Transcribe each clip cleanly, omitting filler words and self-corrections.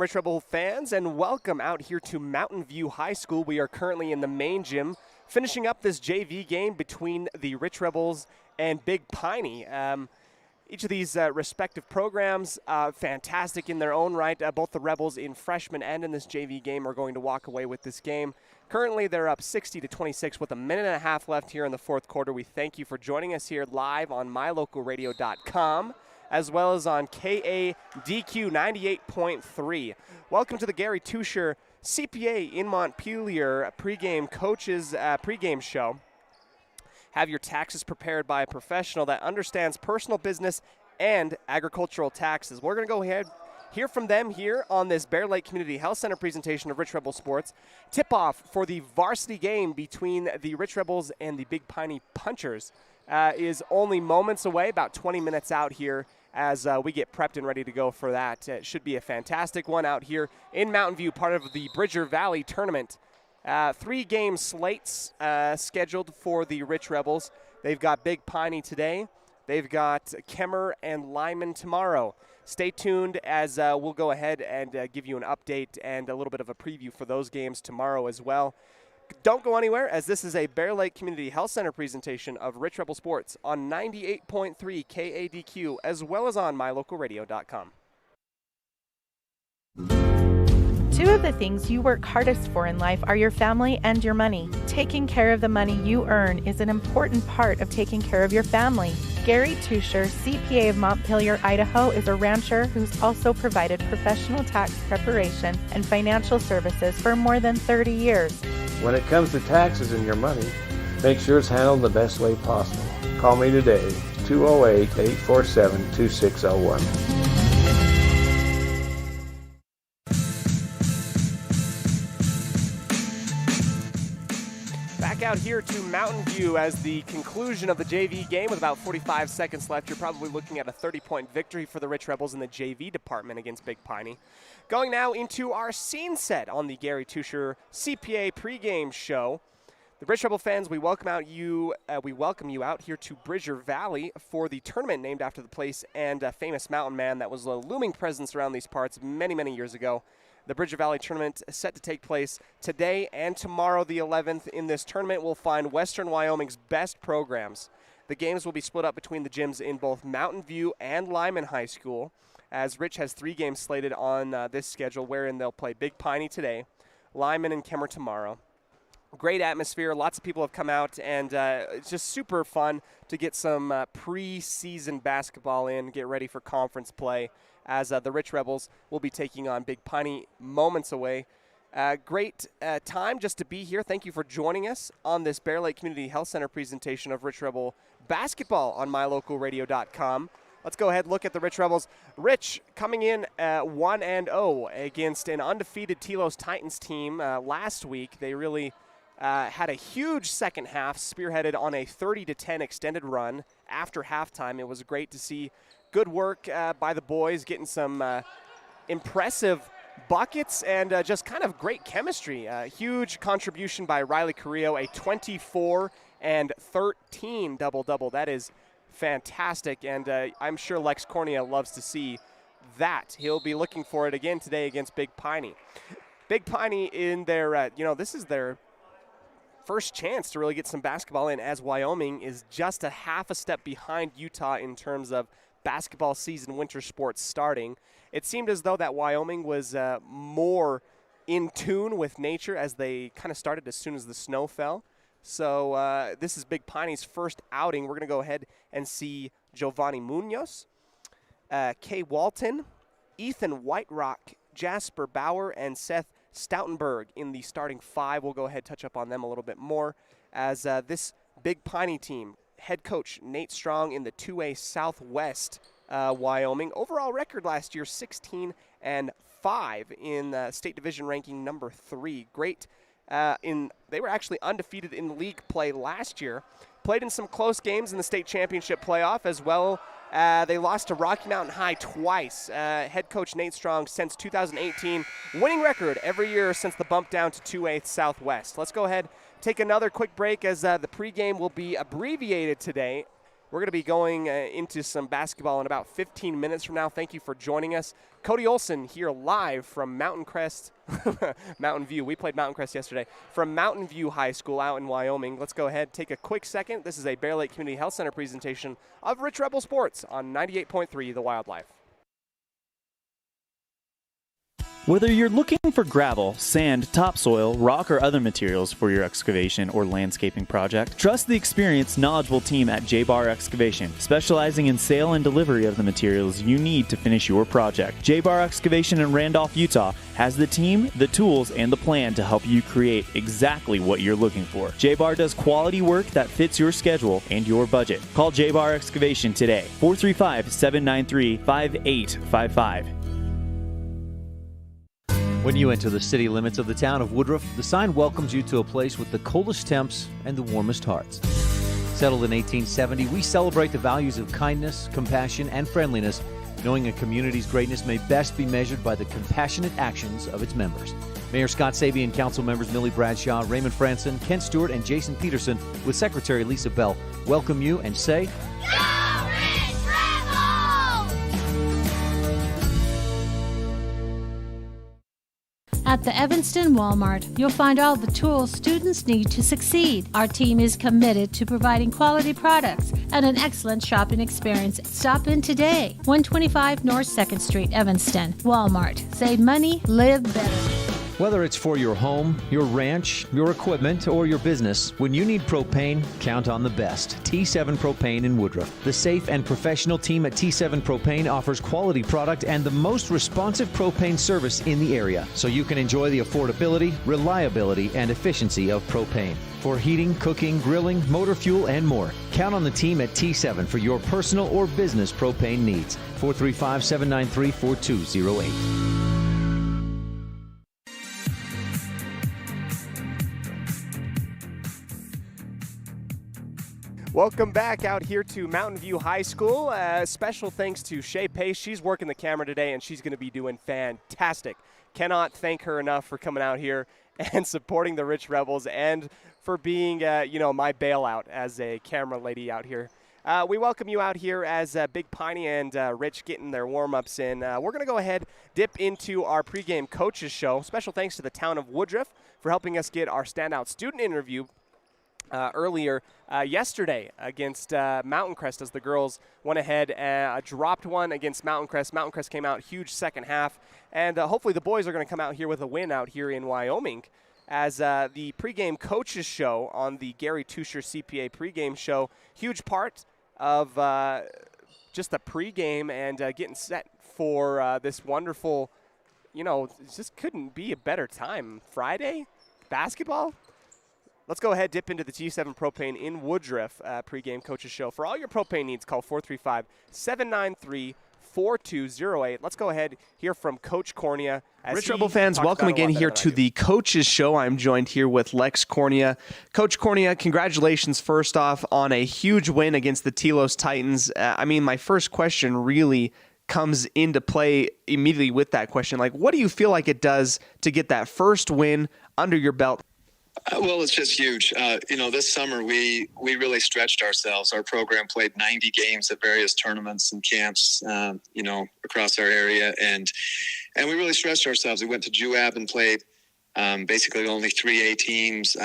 Rich Rebel fans, and welcome out here to Mountain View High School. We are currently in the main gym, finishing up this JV game between the Rich Rebels and Big Piney. Each of these respective programs, fantastic in their own right. Both the Rebels in freshman and in this JV game are going to walk away with this game. Currently, they're up 60-26 with a minute and a half left here in the fourth quarter. We thank you for joining us here live on mylocalradio.com. as well as on KADQ 98.3. Welcome to the Gary Tusher CPA in Montpelier pregame coaches pregame show. Have your taxes prepared by a professional that understands personal business and agricultural taxes. We're going to go ahead, hear from them here on this Bear Lake Community Health Center presentation of Rich Rebel Sports. Tip-off for the varsity game between the Rich Rebels and the Big Piney Punchers is only moments away, about 20 minutes out here as we get prepped and ready to go for that. It should be a fantastic one out here in Mountain View, part of the Bridger Valley Tournament. 3-game slates scheduled for the Rich Rebels. They've got Big Piney today. They've got Kemmer and Lyman tomorrow. Stay tuned as we'll go ahead and give you an update and a little bit of a preview for those games tomorrow as well. Don't go anywhere, as this is a Bear Lake Community Health Center presentation of Rich Rebel Sports on 98.3 KADQ, as well as on mylocalradio.com. Two of the things you work hardest for in life are your family and your money. Taking care of the money you earn is an important part of taking care of your family. Gary Tusher, CPA of Montpelier, Idaho, is a rancher who's also provided professional tax preparation and financial services for more than 30 years. When it comes to taxes and your money, make sure it's handled the best way possible. Call me today, 208-847-2601. Back out here to Mountain View as the conclusion of the JV game with about 45 seconds left. You're probably looking at a 30-point victory for the Rich Rebels in the JV department against Big Piney. Going now into our scene set on the Gary Tusher CPA pregame show. The Rich Rebel fans, we welcome you out here to Bridger Valley for the tournament named after the place and a famous mountain man that was a looming presence around these parts many, many years ago. The Bridger Valley tournament is set to take place today and tomorrow, the 11th. In this tournament, we'll find Western Wyoming's best programs. The games will be split up between the gyms in both Mountain View and Lyman High School, as Rich has 3 games slated on this schedule, wherein they'll play Big Piney today, Lyman and Kemmer tomorrow. Great atmosphere. Lots of people have come out, and it's just super fun to get some preseason basketball in, get ready for conference play, as the Rich Rebels will be taking on Big Piney moments away. Great time just to be here. Thank you for joining us on this Bear Lake Community Health Center presentation of Rich Rebel basketball on mylocalradio.com. Let's go ahead and look at the Rich Rebels. Rich coming in 1-0 against an undefeated Telos Titans team last week. They really had a huge second half, spearheaded on a 30-10 extended run after halftime. It was great to see good work by the boys, getting some impressive buckets and just kind of great chemistry. Huge contribution by Riley Carrillo, a 24 and 13 double-double. That is fantastic, and I'm sure Lex Cornea loves to see that. He'll be looking for it again today against Big Piney. Big Piney in their, this is their first chance to really get some basketball in, as Wyoming is just a half a step behind Utah in terms of basketball season, winter sports starting. It seemed as though that Wyoming was more in tune with nature as they kind of started as soon as the snow fell. So this is Big Piney's first outing. We're going to go ahead and see Giovanni Munoz, Kay Walton, Ethan Whiterock, Jasper Bauer, and Seth Stoutenberg in the starting 5. We'll go ahead and touch up on them a little bit more as this Big Piney team. Head coach Nate Strong in the 2A Southwest Wyoming. Overall record last year, 16-5 in state division ranking number 3. Great. They were actually undefeated in league play last year. Played in some close games in the state championship playoff as well. They lost to Rocky Mountain High twice. Head coach Nate Strong since 2018, winning record every year since the bump down to 2A Southwest. Let's go ahead, take another quick break as the pregame will be abbreviated today We're going to be going into some basketball in about 15 minutes from now. Thank you for joining us. Cody Olsen here live from Mountain Crest, Mountain View. We played Mountain Crest yesterday. From Mountain View High School out in Wyoming. Let's go ahead, take a quick second. This is a Bear Lake Community Health Center presentation of Rich Rebel Sports on 98.3 The Wildlife. Whether you're looking for gravel, sand, topsoil, rock, or other materials for your excavation or landscaping project, trust the experienced, knowledgeable team at J-Bar Excavation, specializing in sale and delivery of the materials you need to finish your project. J-Bar Excavation in Randolph, Utah has the team, the tools, and the plan to help you create exactly what you're looking for. J-Bar does quality work that fits your schedule and your budget. Call J-Bar Excavation today, 435-793-5855. When you enter the city limits of the town of Woodruff, the sign welcomes you to a place with the coldest temps and the warmest hearts. Settled in 1870, we celebrate the values of kindness, compassion, and friendliness, knowing a community's greatness may best be measured by the compassionate actions of its members. Mayor Scott Sabian, council members Millie Bradshaw, Raymond Franson, Kent Stewart, and Jason Peterson, with Secretary Lisa Bell, welcome you and say, Go Rich Rebels! At the Evanston Walmart, you'll find all the tools students need to succeed. Our team is committed to providing quality products and an excellent shopping experience. Stop in today. 125 North 2nd Street, Evanston. Walmart. Save money, live better. whether it's for your home, your ranch, your equipment, or your business, when you need propane, count on the best. T7 Propane in Woodruff. The safe and professional team at T7 Propane offers quality product and the most responsive propane service in the area, so you can enjoy the affordability, reliability, and efficiency of propane. For heating, cooking, grilling, motor fuel, and more, count on the team at T7 for your personal or business propane needs. 435-793-4208. Welcome back out here to Mountain View High School. Special thanks to Shay Pace. She's working the camera today, and she's going to be doing fantastic. Cannot thank her enough for coming out here and supporting the Rich Rebels and for being, my bailout as a camera lady out here. We welcome you out here as Big Piney and Rich getting their warm-ups in. We're going to go ahead, dip into our pregame coaches show. Special thanks to the town of Woodruff for helping us get our standout student interview earlier yesterday against Mountain Crest, as the girls went ahead and dropped one against Mountain Crest. Mountain Crest came out huge second half, and hopefully the boys are going to come out here with a win out here in Wyoming. As the pregame coaches show on the Gary Tusher CPA pregame show, huge part of just the pregame and getting set for this wonderful, it just couldn't be a better time. Friday, basketball. Let's go ahead, dip into the T7 Propane in Woodruff pregame coaches show. For all your propane needs, call 435-793-4208. Let's go ahead, hear from Coach Cornea. Rich Rebel fans, welcome again here to the Coaches Show. I'm joined here with Lex Cornea. Coach Cornea, congratulations first off on a huge win against the Telos Titans. My first question really comes into play immediately with that question. What do you feel like it does to get that first win under your belt? Well, it's just huge. This summer we really stretched ourselves. Our program played 90 games at various tournaments and camps, across our area, and we really stretched ourselves. We went to Juab and played basically only 3A teams.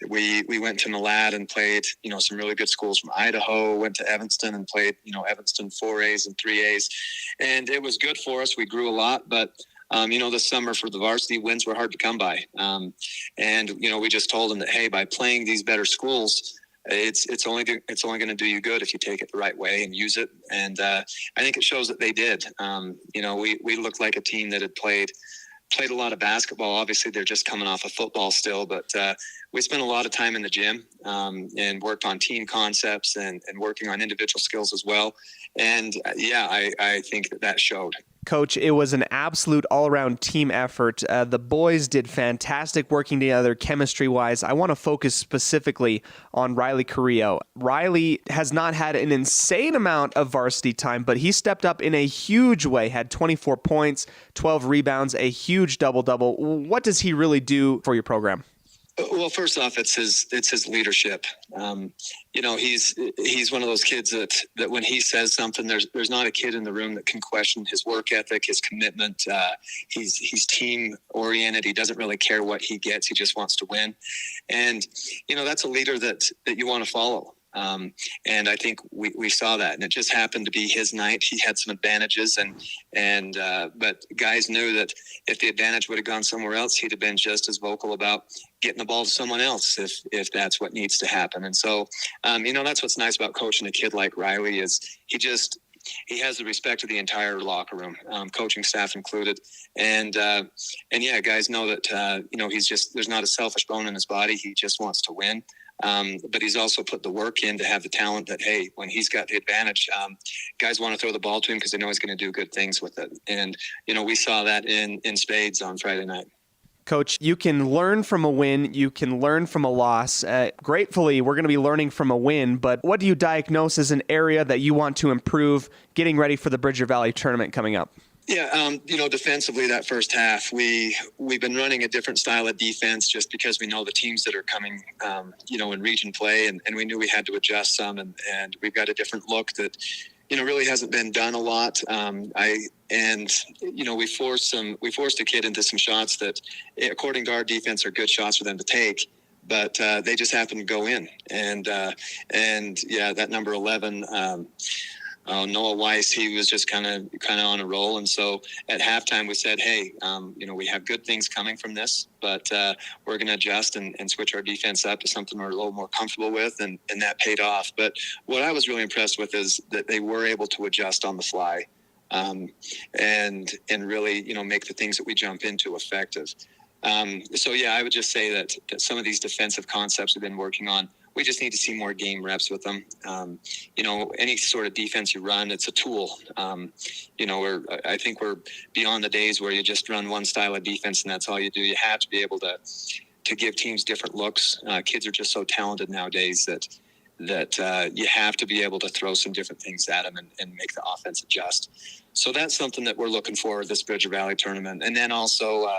We went to Malad and played, some really good schools from Idaho. Went to Evanston and played, Evanston 4As and 3As, and it was good for us. We grew a lot, but this summer for the varsity, wins were hard to come by. We just told them that, hey, by playing these better schools, it's only going to do you good if you take it the right way and use it. And I think it shows that they did. We looked like a team that had played a lot of basketball. Obviously, they're just coming off of football still, but we spent a lot of time in the gym and worked on team concepts and working on individual skills as well. And I think that showed. Coach, it was an absolute all-around team effort. The boys did fantastic working together chemistry-wise. I want to focus specifically on Riley Carrillo. Riley has not had an insane amount of varsity time, but he stepped up in a huge way, had 24 points, 12 rebounds, a huge double-double. What does he really do for your program? Well, first off, it's his leadership. He's one of those kids that when he says something, there's not a kid in the room that can question his work ethic, his commitment. He's team oriented. He doesn't really care what he gets. He just wants to win. And, that's a leader that you want to follow. And I think we saw that, and it just happened to be his night. He had some advantages, but guys knew that if the advantage would have gone somewhere else, he'd have been just as vocal about getting the ball to someone else if that's what needs to happen. And so, that's what's nice about coaching a kid like Riley is he has the respect of the entire locker room, coaching staff included. And guys know that, there's not a selfish bone in his body. He just wants to win. But he's also put the work in to have the talent that, hey, when he's got the advantage, guys want to throw the ball to him because they know he's going to do good things with it. And, we saw that in spades on Friday night. Coach, you can learn from a win. You can learn from a loss. Gratefully, we're going to be learning from a win. But what do you diagnose as an area that you want to improve getting ready for the Bridger Valley tournament coming up? Yeah, defensively that first half, we've been running a different style of defense just because we know the teams that are coming, in region play, and we knew we had to adjust some, and we've got a different look that, really hasn't been done a lot. We forced a kid into some shots that, according to our defense, are good shots for them to take, but they just happened to go in, and that number 11. Noah Weiss, he was just kind of on a roll. And so at halftime we said, hey, we have good things coming from this, but we're going to adjust and switch our defense up to something we're a little more comfortable with. And that paid off. But what I was really impressed with is that they were able to adjust on the fly and really, make the things that we jump into effective. I would just say that some of these defensive concepts we've been working on, we just need to see more game reps with them. Any sort of defense you run, it's a tool. I think we're beyond the days where you just run one style of defense and that's all you do. You have to be able to give teams different looks. Kids are just so talented nowadays that you have to be able to throw some different things at them and make the offense adjust. So that's something that we're looking for this Bridger Valley tournament. And then also,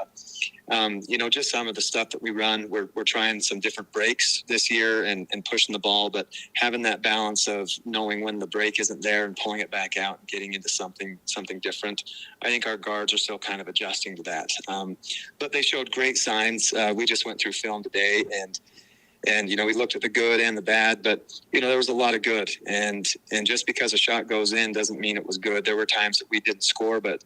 just some of the stuff that we run, we're trying some different breaks this year and pushing the ball, but having that balance of knowing when the break isn't there and pulling it back out and getting into something different. I think our guards are still kind of adjusting to that. But they showed great signs. We just went through film today and we looked at the good and the bad, but, there was a lot of good. And just because a shot goes in doesn't mean it was good. There were times that we didn't score, but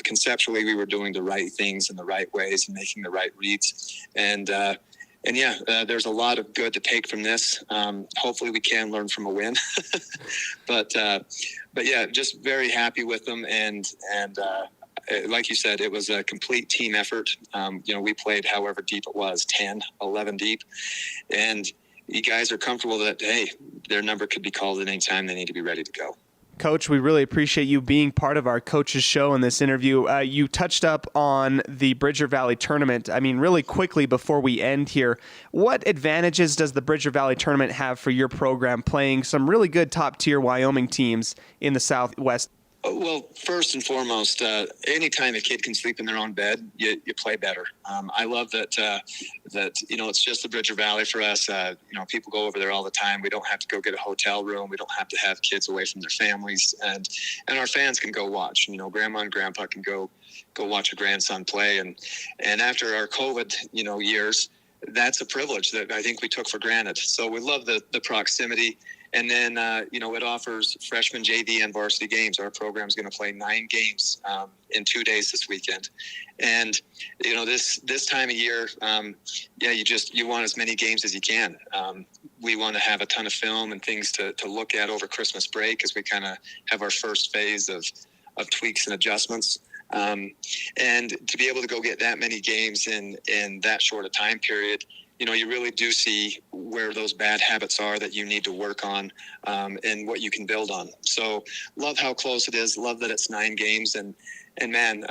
conceptually we were doing the right things in the right ways and making the right reads. There's a lot of good to take from this. Hopefully we can learn from a win. but just very happy with them. And like you said, it was a complete team effort. We played however deep it was, 10, 11 deep. And you guys are comfortable that, hey, their number could be called at any time. They need to be ready to go. Coach, we really appreciate you being part of our coaches show in this interview. You touched up on the Bridger Valley tournament. I mean, really quickly before we end here, what advantages does the Bridger Valley tournament have for your program playing some really good top-tier Wyoming teams in the Southwest? Well, first and foremost, anytime a kid can sleep in their own bed, you play better. I love that it's just the Bridger Valley for us. People go over there all the time. We don't have to go get a hotel room. We don't have to have kids away from their families, and our fans can go watch. Grandma and Grandpa can go watch a grandson play, and after our COVID years, that's a privilege that I think we took for granted. So we love the proximity. And then, it offers freshman, JV, and varsity games. Our program is going to play 9 games in 2 days this weekend. And, this time of year, you want as many games as you can. We want to have a ton of film and things to look at over Christmas break as we kind of have our first phase of tweaks and adjustments. And to be able to go get that many games in that short a time period, you really do see where those bad habits are that you need to work on and what you can build on. So love how close it is. Love that it's 9 games. And man,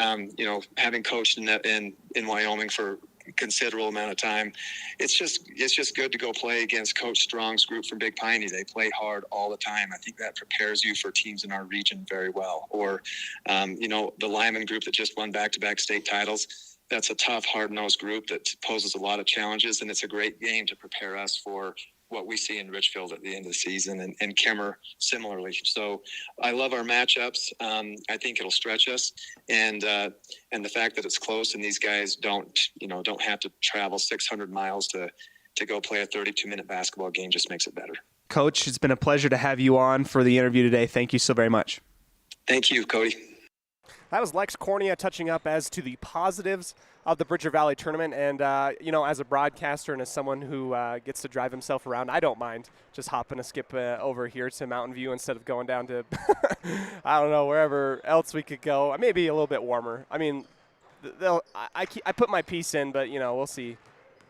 having coached in Wyoming for a considerable amount of time, it's just good to go play against Coach Strong's group from Big Piney. They play hard all the time. I think that prepares you for teams in our region very well. Or, the Lyman group that just won back-to-back state titles. that's a tough, hard-nosed group that poses a lot of challenges, and it's a great game to prepare us for what we see in Richfield at the end of the season, and Kemmer similarly. So I love our matchups. I think it'll stretch us, and the fact that it's close and these guys don't have to travel 600 miles to go play a 32-minute basketball game just makes it better. Coach, it's been a pleasure to have you on for the interview today. Thank you so very much. Thank you, Cody. That was Lex Cornea touching up as to the positives of the Bridger Valley tournament. And, as a broadcaster and as someone who gets to drive himself around, I don't mind just hopping a skip over here to Mountain View instead of going down to, I don't know, wherever else we could go. Maybe a little bit warmer. I mean, I put my piece in, but, we'll see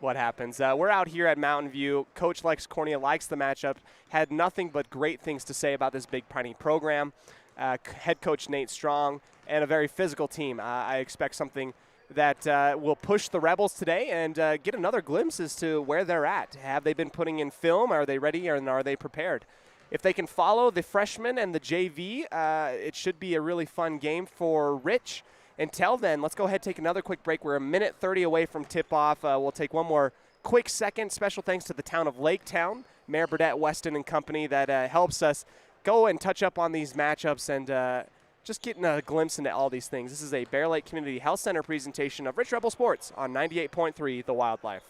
what happens. We're out here at Mountain View. Coach Lex Cornea likes the matchup, had nothing but great things to say about this Big Piney program. Head coach Nate Strong, and a very physical team. I expect something that will push the Rebels today and get another glimpse as to where they're at. Have they been putting in film? Are they ready, and are they prepared? If they can follow the freshmen and the JV, it should be a really fun game for Rich. Until then, let's go ahead and take another quick break. We're a minute 30 away from tip-off. We'll take one more quick second. Special thanks to the town of Laketown, Mayor Burdett Weston and company that helps us go and touch up on these matchups and just getting a glimpse into all these things. This is a Bear Lake Community Health Center presentation of Rich Rebel Sports on 98.3 The Wildlife.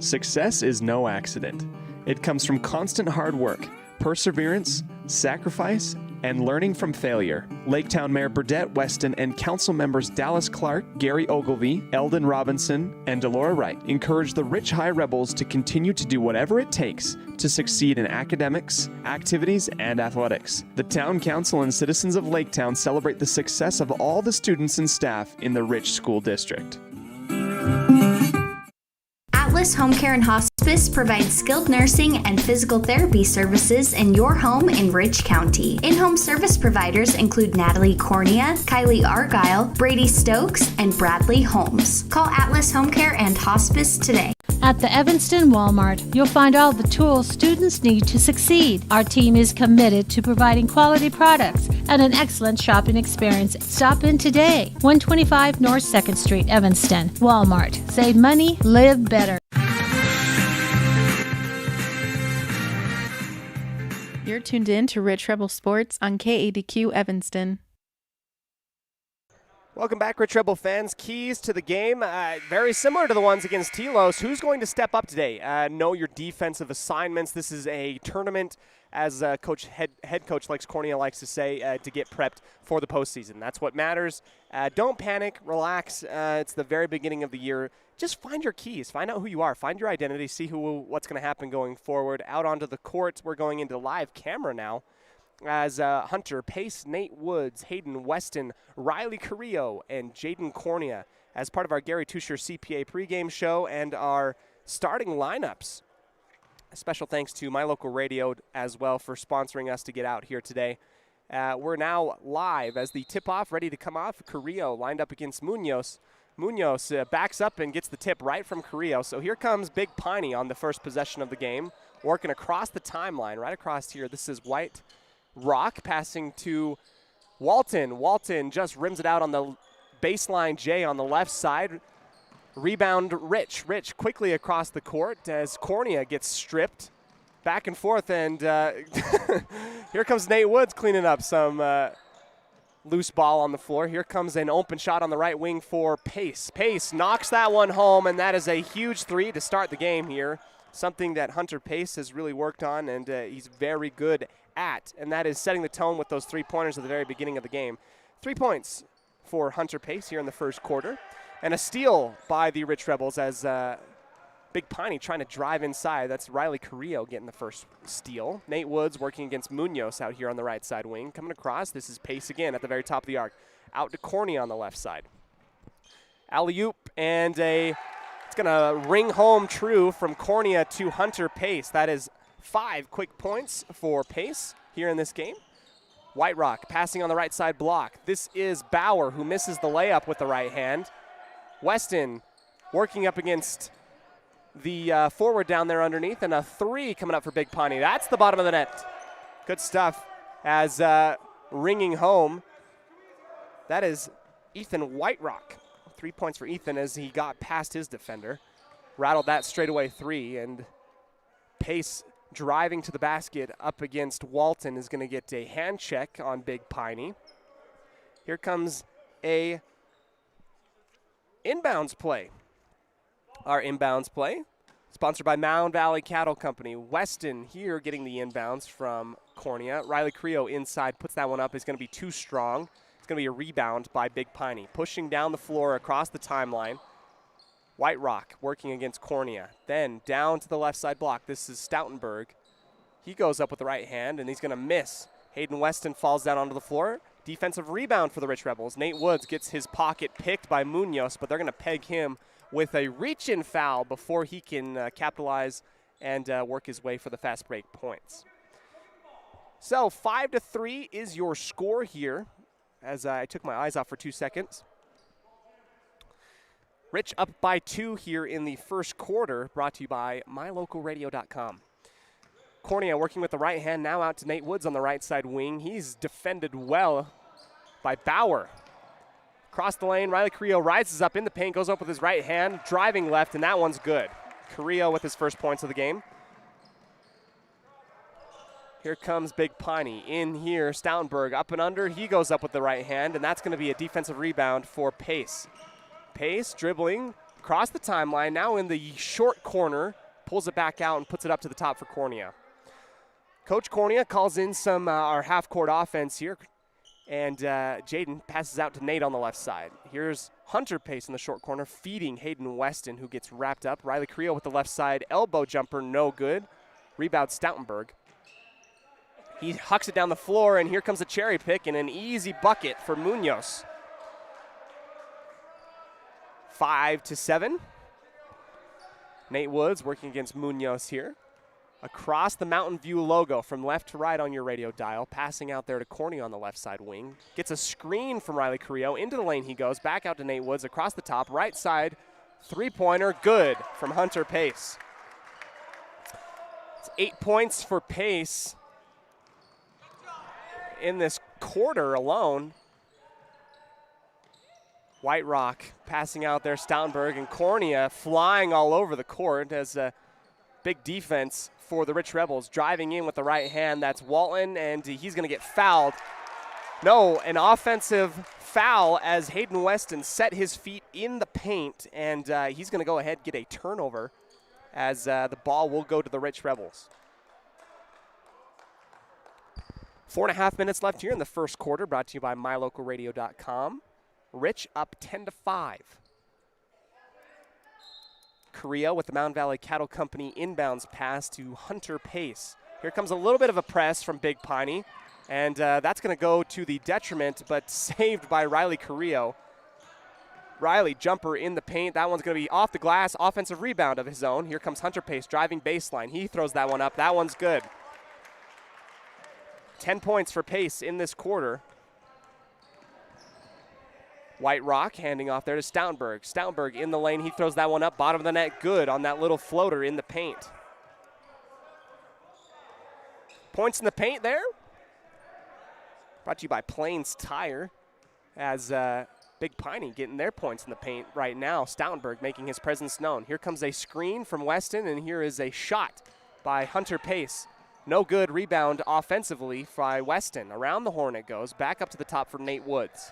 Success is no accident. It comes from constant hard work, perseverance, sacrifice, and learning from failure. Laketown Mayor Burdett Weston and council members Dallas Clark, Gary Ogilvie, Eldon Robinson, and Delora Wright encourage the Rich High Rebels to continue to do whatever it takes to succeed in academics, activities, and athletics. The town council and citizens of Laketown celebrate the success of all the students and staff in the Rich School District. Atlas Home Care and Hospice provides skilled nursing and physical therapy services in your home in Rich County. In-home service providers include Natalie Cornea, Kylie Argyle, Brady Stokes, and Bradley Holmes. Call Atlas Home Care and Hospice today. At the Evanston Walmart, you'll find all the tools students need to succeed. Our team is committed to providing quality products and an excellent shopping experience. Stop in today. 125 North 2nd Street, Evanston. Walmart. Save money, live better. You're tuned in to Rich Rebel Sports on KADQ Evanston. Welcome back, Rich Rebel fans. Keys to the game, very similar to the ones against Telos. Who's going to step up today? Know your defensive assignments. This is a tournament, as head coach Lex Cornea likes to say, to get prepped for the postseason. That's what matters. Don't panic. Relax. It's the very beginning of the year. Just find your keys. Find out who you are. Find your identity. See what's going to happen going forward. Out onto the court. We're going into live camera now, as Hunter Pace, Nate Woods, Hayden Weston, Riley Carrillo, and Jaden Cornea as part of our Gary Tusher CPA pregame show and our starting lineups. A special thanks to My Local Radio as well for sponsoring us to get out here today. We're now live as the tip-off ready to come off. Carrillo lined up against Munoz. Munoz backs up and gets the tip right from Carrillo. So here comes Big Piney on the first possession of the game, working across the timeline, right across here. This is White Rock passing to Walton. Walton just rims it out on the baseline J on the left side. Rebound Rich. Rich quickly across the court as Cornea gets stripped. Back and forth, and here comes Nate Woods cleaning up some loose ball on the floor. Here comes an open shot on the right wing for Pace. Pace knocks that one home, and that is a huge three to start the game here. Something that Hunter Pace has really worked on, and he's very good at, and that is setting the tone with those three-pointers at the very beginning of the game. 3 points for Hunter Pace here in the first quarter, and a steal by the Rich Rebels as Big Piney trying to drive inside. That's Riley Carrillo getting the first steal. Nate Woods working against Munoz out here on the right side wing. Coming across, this is Pace again at the very top of the arc. Out to Cornea on the left side. Alley-oop, and it's going to ring home true from Cornea to Hunter Pace. That is 5 quick points for Pace here in this game. White Rock passing on the right side block. This is Bauer who misses the layup with the right hand. Weston working up against the forward down there underneath, and a three coming up for Big Piney. That's the bottom of the net. Good stuff as ringing home. That is Ethan Whiterock. 3 points for Ethan as he got past his defender. Rattled that straightaway three, and Pace driving to the basket up against Walton is going to get a hand check on Big Piney. Here comes a inbounds play. Our inbounds play, sponsored by Mound Valley Cattle Company. Weston here getting the inbounds from Cornea. Riley Creo inside, puts that one up. It's going to be too strong. It's going to be a rebound by Big Piney. Pushing down the floor across the timeline. White Rock working against Cornea. Then down to the left side block. This is Stoutenberg. He goes up with the right hand, and he's going to miss. Hayden Weston falls down onto the floor. Defensive rebound for the Rich Rebels. Nate Woods gets his pocket picked by Munoz, but they're going to peg him with a reach-in foul before he can capitalize and work his way for the fast break points. So 5-3 is your score here, as I took my eyes off for 2 seconds. Rich up by 2 here in the first quarter, brought to you by mylocalradio.com. Cornea working with the right hand, now out to Nate Woods on the right side wing. He's defended well by Bauer. Across the lane, Riley Carrillo rises up in the paint, goes up with his right hand, driving left, and that one's good. Carrillo with his first points of the game. Here comes Big Piney. In here, Stoutenberg up and under. He goes up with the right hand, and that's going to be a defensive rebound for Pace. Pace dribbling across the timeline, now in the short corner, pulls it back out and puts it up to the top for Cornea. Coach Cornea calls in some our half-court offense here, and Jaden passes out to Nate on the left side. Here's Hunter Pace in the short corner, feeding Hayden Weston, who gets wrapped up. Riley Creel with the left side elbow jumper, no good. Rebound Stoutenberg. He hucks it down the floor, and here comes a cherry pick and an easy bucket for Munoz. 5-7. Nate Woods working against Munoz here. Across the Mountain View logo from left to right on your radio dial. Passing out there to Corney on the left side wing. Gets a screen from Riley Carrillo. Into the lane he goes. Back out to Nate Woods across the top. Right side, three-pointer, good from Hunter Pace. It's 8 points for Pace in this quarter alone. White Rock passing out there, Stoutenberg, and Cornea flying all over the court as a big defense for the Rich Rebels. Driving in with the right hand, that's Walton, and he's going to get fouled. No, an offensive foul as Hayden Weston set his feet in the paint, and he's going to go ahead and get a turnover as the ball will go to the Rich Rebels. 4.5 minutes left here in the first quarter, brought to you by mylocalradio.com. Rich up 10-5. Carrillo with the Mound Valley Cattle Company inbounds pass to Hunter Pace. Here comes a little bit of a press from Big Piney, and that's going to go to the detriment, but saved by Riley Carrillo. Riley, jumper in the paint. That one's going to be off the glass, offensive rebound of his own. Here comes Hunter Pace driving baseline. He throws that one up. That one's good. 10 points for Pace in this quarter. White Rock handing off there to Stoutenberg. Stoutenberg in the lane. He throws that one up. Bottom of the net. Good on that little floater in the paint. Points in the paint there. Brought to you by Plains Tire as Big Piney getting their points in the paint right now. Stoutenberg making his presence known. Here comes a screen from Weston, and here is a shot by Hunter Pace. No good rebound offensively by Weston. Around the horn it goes. Back up to the top for Nate Woods.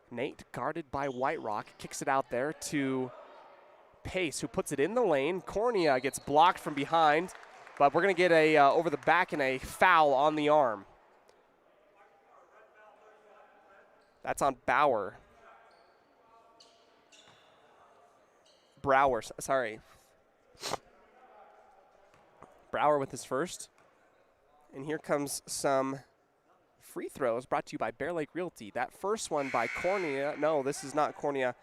Nate, guarded by White Rock, kicks it out there to Pace, who puts it in the lane. Cornea gets blocked from behind, but we're going to get a over the back and a foul on the arm. That's on Brower, sorry. Brower with his first. And here comes some free throws brought to you by Bear Lake Realty. That first one by Cornea. No, this is not Cornea.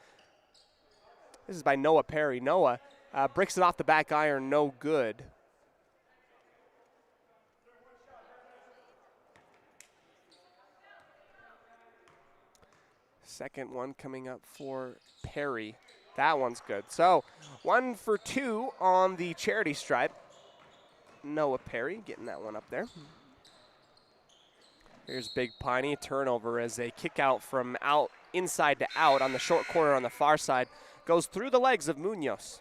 This is by Noah Perry. Noah bricks it off the back iron, no good. Second one coming up for Perry. That one's good. So 1 for 2 on the charity stripe. Noah Perry getting that one up there. Here's Big Piney, turnover as a kick out from inside to out on the short corner on the far side. Goes through the legs of Munoz.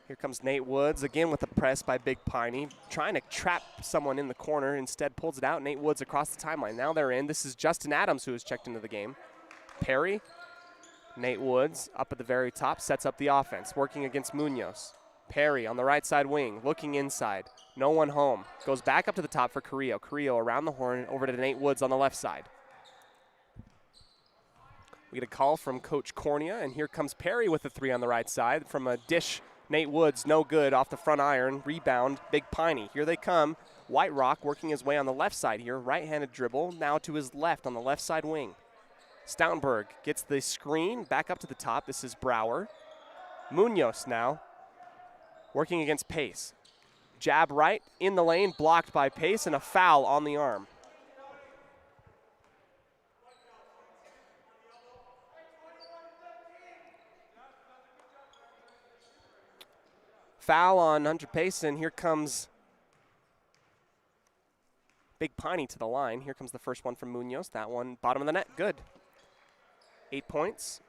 Here comes Nate Woods again with a press by Big Piney, trying to trap someone in the corner. Instead pulls it out. Nate Woods across the timeline. Now they're in. This is Justin Adams who has checked into the game. Perry, Nate Woods up at the very top, sets up the offense, working against Munoz. Perry on the right side wing, looking inside. No one home. Goes back up to the top for Carrillo. Carrillo around the horn, over to Nate Woods on the left side. We get a call from Coach Cornea, and here comes Perry with the 3 on the right side. From a dish, Nate Woods, no good, off the front iron. Rebound, Big Piney. Here they come. White Rock working his way on the left side here. Right-handed dribble, now to his left on the left side wing. Stoutenberg gets the screen, back up to the top. This is Brower. Munoz now, working against Pace. Jab right, in the lane, blocked by Pace, and a foul on the arm. Foul on Hunter Pace, and here comes Big Piney to the line. Here comes the first one from Munoz. That one, bottom of the net, good. 8 points.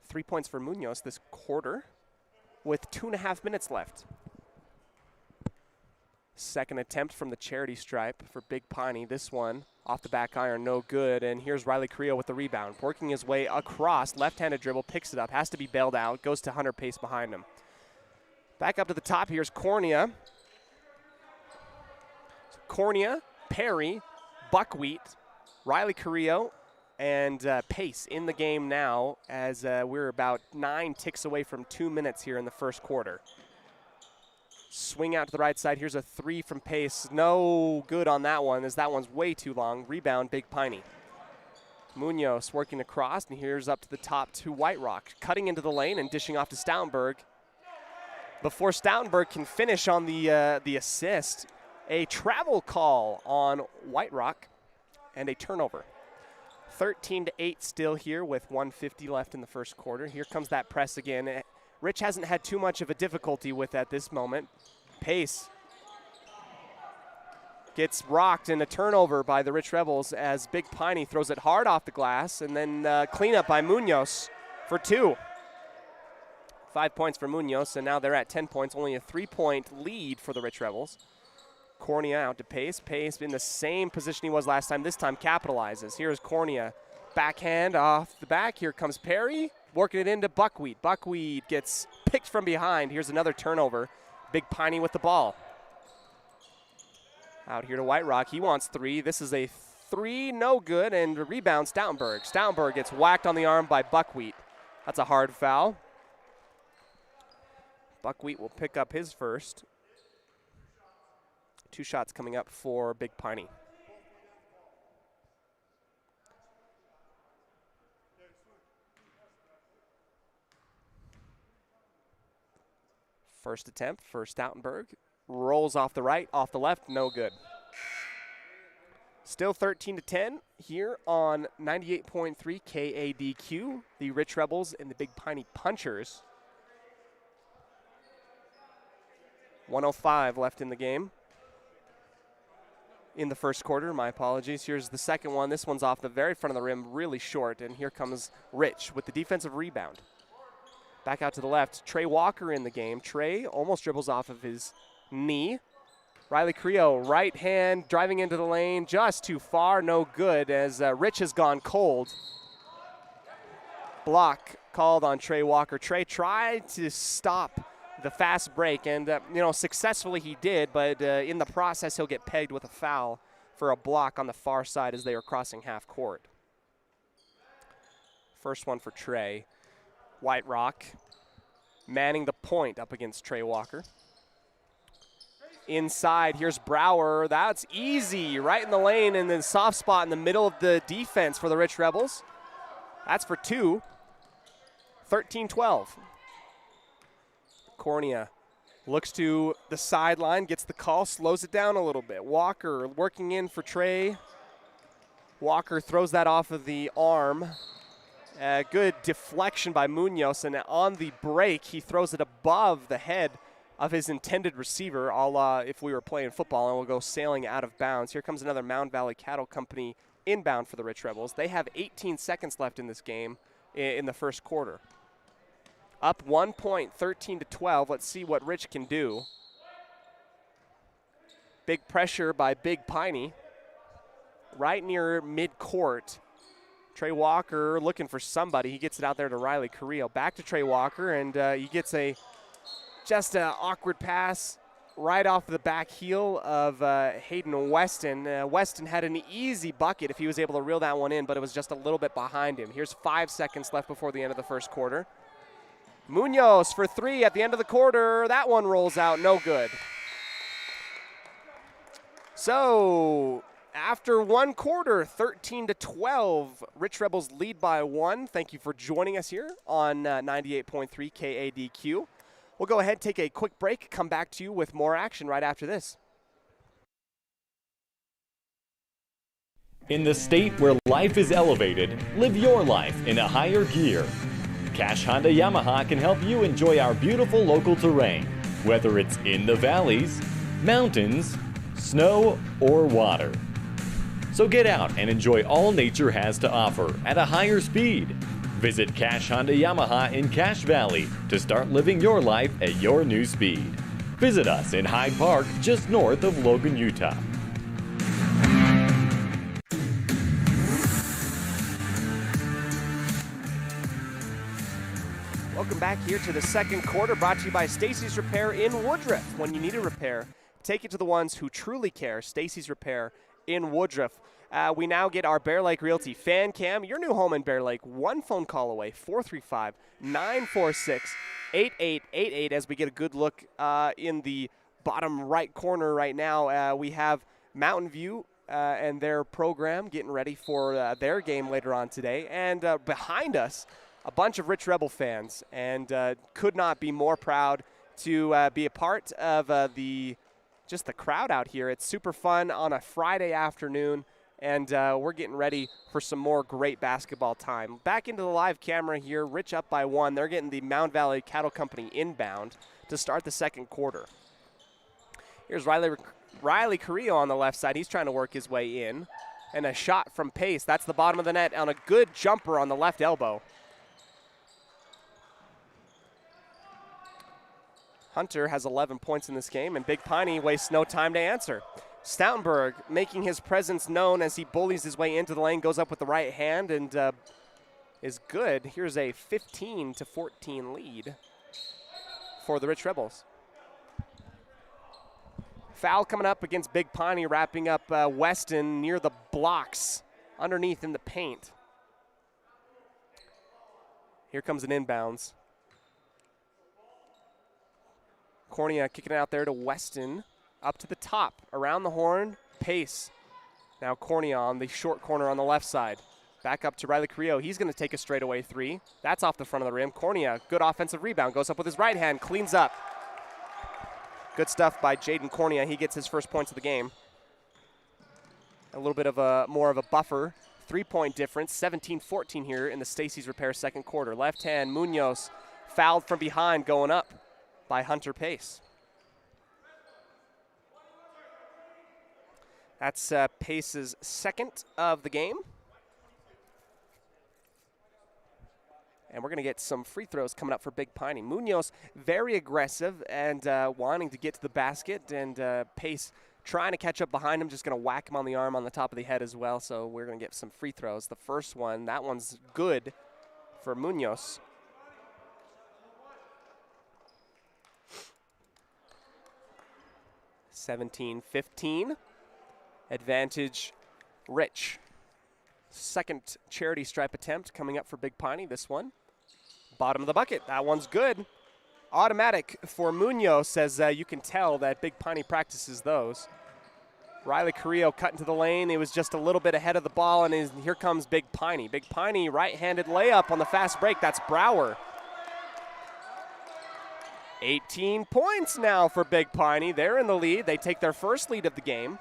3 points for Munoz this quarter with 2.5 minutes left. Second attempt from the charity stripe for Big Piney. This one off the back iron, no good. And here's Riley Carrillo with the rebound. Working his way across, left-handed dribble, picks it up, has to be bailed out, goes to Hunter Pace behind him. Back up to the top, here's Cornea. Cornea, Perry, Buckwheat, Riley Carrillo, and Pace in the game now as we're about 9 ticks away from 2 minutes here in the first quarter. Swing out to the right side. Here's a 3 from Pace. No good on that one as that one's way too long. Rebound, Big Piney. Munoz working across, and here's up to the top to White Rock. Cutting into the lane and dishing off to Stoutenberg. Before Stoutenberg can finish on the assist, a travel call on White Rock and a turnover. 13-8 still here with 1:50 left in the first quarter. Here comes that press again. Rich hasn't had too much of a difficulty with at this moment. Pace gets rocked and a turnover by the Rich Rebels as Big Piney throws it hard off the glass, and then cleanup by Munoz for 2. 5 points for Munoz, and now they're at 10 points, only a 3-point lead for the Rich Rebels. Cornea out to Pace. Pace in the same position he was last time. This time capitalizes. Here's Cornea. Backhand off the back. Here comes Perry. Working it into Buckwheat. Buckwheat gets picked from behind. Here's another turnover. Big Piney with the ball. Out here to White Rock. He wants 3. This is a 3, no good, and rebound Stoutenberg. Stoutenberg gets whacked on the arm by Buckwheat. That's a hard foul. Buckwheat will pick up his first. 2 shots coming up for Big Piney. First attempt for Stoutenberg. Rolls off the right, off the left, no good. Still 13-10 here on 98.3 KADQ. The Rich Rebels and the Big Piney Punchers. 1:05 left in the game. In the first quarter, my apologies. Here's the second one. This one's off the very front of the rim, really short. And here comes Rich with the defensive rebound. Back out to the left. Trey Walker in the game. Trey almost dribbles off of his knee. Riley Carrillo, right hand, driving into the lane. Just too far, no good as Rich has gone cold. Block called on Trey Walker. Trey tried to stop the fast break, and successfully he did, but in the process he'll get pegged with a foul for a block on the far side as they are crossing half court. First one for Trey. White Rock manning the point up against Trey Walker. Inside, here's Brower. That's easy, right in the lane, and then soft spot in the middle of the defense for the Rich Rebels. That's for 2. 13-12. Cornea looks to the sideline, gets the call, slows it down a little bit. Walker working in for Trey. Walker throws that off of the arm Good deflection by Munoz, and on the break, he throws it above the head of his intended receiver, a la if we were playing football, and will go sailing out of bounds. Here comes another Mound Valley Cattle Company inbound for the Rich Rebels. They have 18 seconds left in this game in the first quarter. Up 1 point, 13-12. Let's see what Rich can do. Big pressure by Big Piney right near midcourt. Trey Walker looking for somebody. He gets it out there to Riley Carrillo. Back to Trey Walker, and he gets just an awkward pass right off the back heel of Hayden Weston. Weston had an easy bucket if he was able to reel that one in, but it was just a little bit behind him. Here's 5 seconds left before the end of the first quarter. Munoz for 3 at the end of the quarter. That one rolls out, no good. So after 1 quarter, 13-12, Rich Rebels lead by 1. Thank you for joining us here on 98.3 KADQ. We'll go ahead, take a quick break, come back to you with more action right after this. In the state where life is elevated, live your life in a higher gear. Cash Honda Yamaha can help you enjoy our beautiful local terrain, whether it's in the valleys, mountains, snow, or water. So get out and enjoy all nature has to offer at a higher speed. Visit Cash Honda Yamaha in Cache Valley to start living your life at your new speed. Visit us in Hyde Park, just north of Logan, Utah. Welcome back here to the second quarter, brought to you by Stacy's Repair in Woodruff. When you need a repair, take it to the ones who truly care. Stacy's Repair in Woodruff. We now get our Bear Lake Realty fan cam. Your new home in Bear Lake, one phone call away, 435-946-8888. As we get a good look in the bottom right corner right now, we have Mountain View and their program getting ready for their game later on today. And behind us, a bunch of Rich Rebel fans, and could not be more proud to be a part of just the crowd out here. It's super fun on a Friday afternoon, and we're getting ready for some more great basketball time. Back into the live camera here, Rich up by 1. They're getting the Mound Valley Cattle Company inbound to start the second quarter. Here's Riley Carrillo on the left side. He's trying to work his way in, and a shot from Pace. That's the bottom of the net on a good jumper on the left elbow. Hunter has 11 points in this game, and Big Piney wastes no time to answer. Stoutenberg making his presence known as he bullies his way into the lane, goes up with the right hand, and is good. Here's a 15-14 lead for the Rich Rebels. Foul coming up against Big Piney, wrapping up Weston near the blocks, underneath in the paint. Here comes an inbounds. Cornea kicking it out there to Weston, up to the top, around the horn, Pace. Now Cornea on the short corner on the left side. Back up to Riley Carrillo. He's going to take a straightaway 3. That's off the front of the rim. Cornea, good offensive rebound, goes up with his right hand, cleans up. Good stuff by Jaden Cornea. He gets his first points of the game. A little bit of more of a buffer. 3-point difference, 17-14 here in the Stacy's Repair second quarter. Left hand, Munoz fouled from behind, going up by Hunter Pace. That's Pace's second of the game. And we're going to get some free throws coming up for Big Piney. Munoz very aggressive and wanting to get to the basket, and Pace trying to catch up behind him, just going to whack him on the arm on the top of the head as well. So we're going to get some free throws. The first one, that one's good for Munoz. (17-15). Advantage Rich. Second charity stripe attempt coming up for Big Piney. This one, bottom of the bucket. That one's good. Automatic for Munoz, as you can tell that Big Piney practices those. Riley Carrillo cut into the lane. He was just a little bit ahead of the ball, and here comes Big Piney. Big Piney right-handed layup on the fast break. That's Brower. 18 points now for Big Piney. They're in the lead. They take their first lead of the game.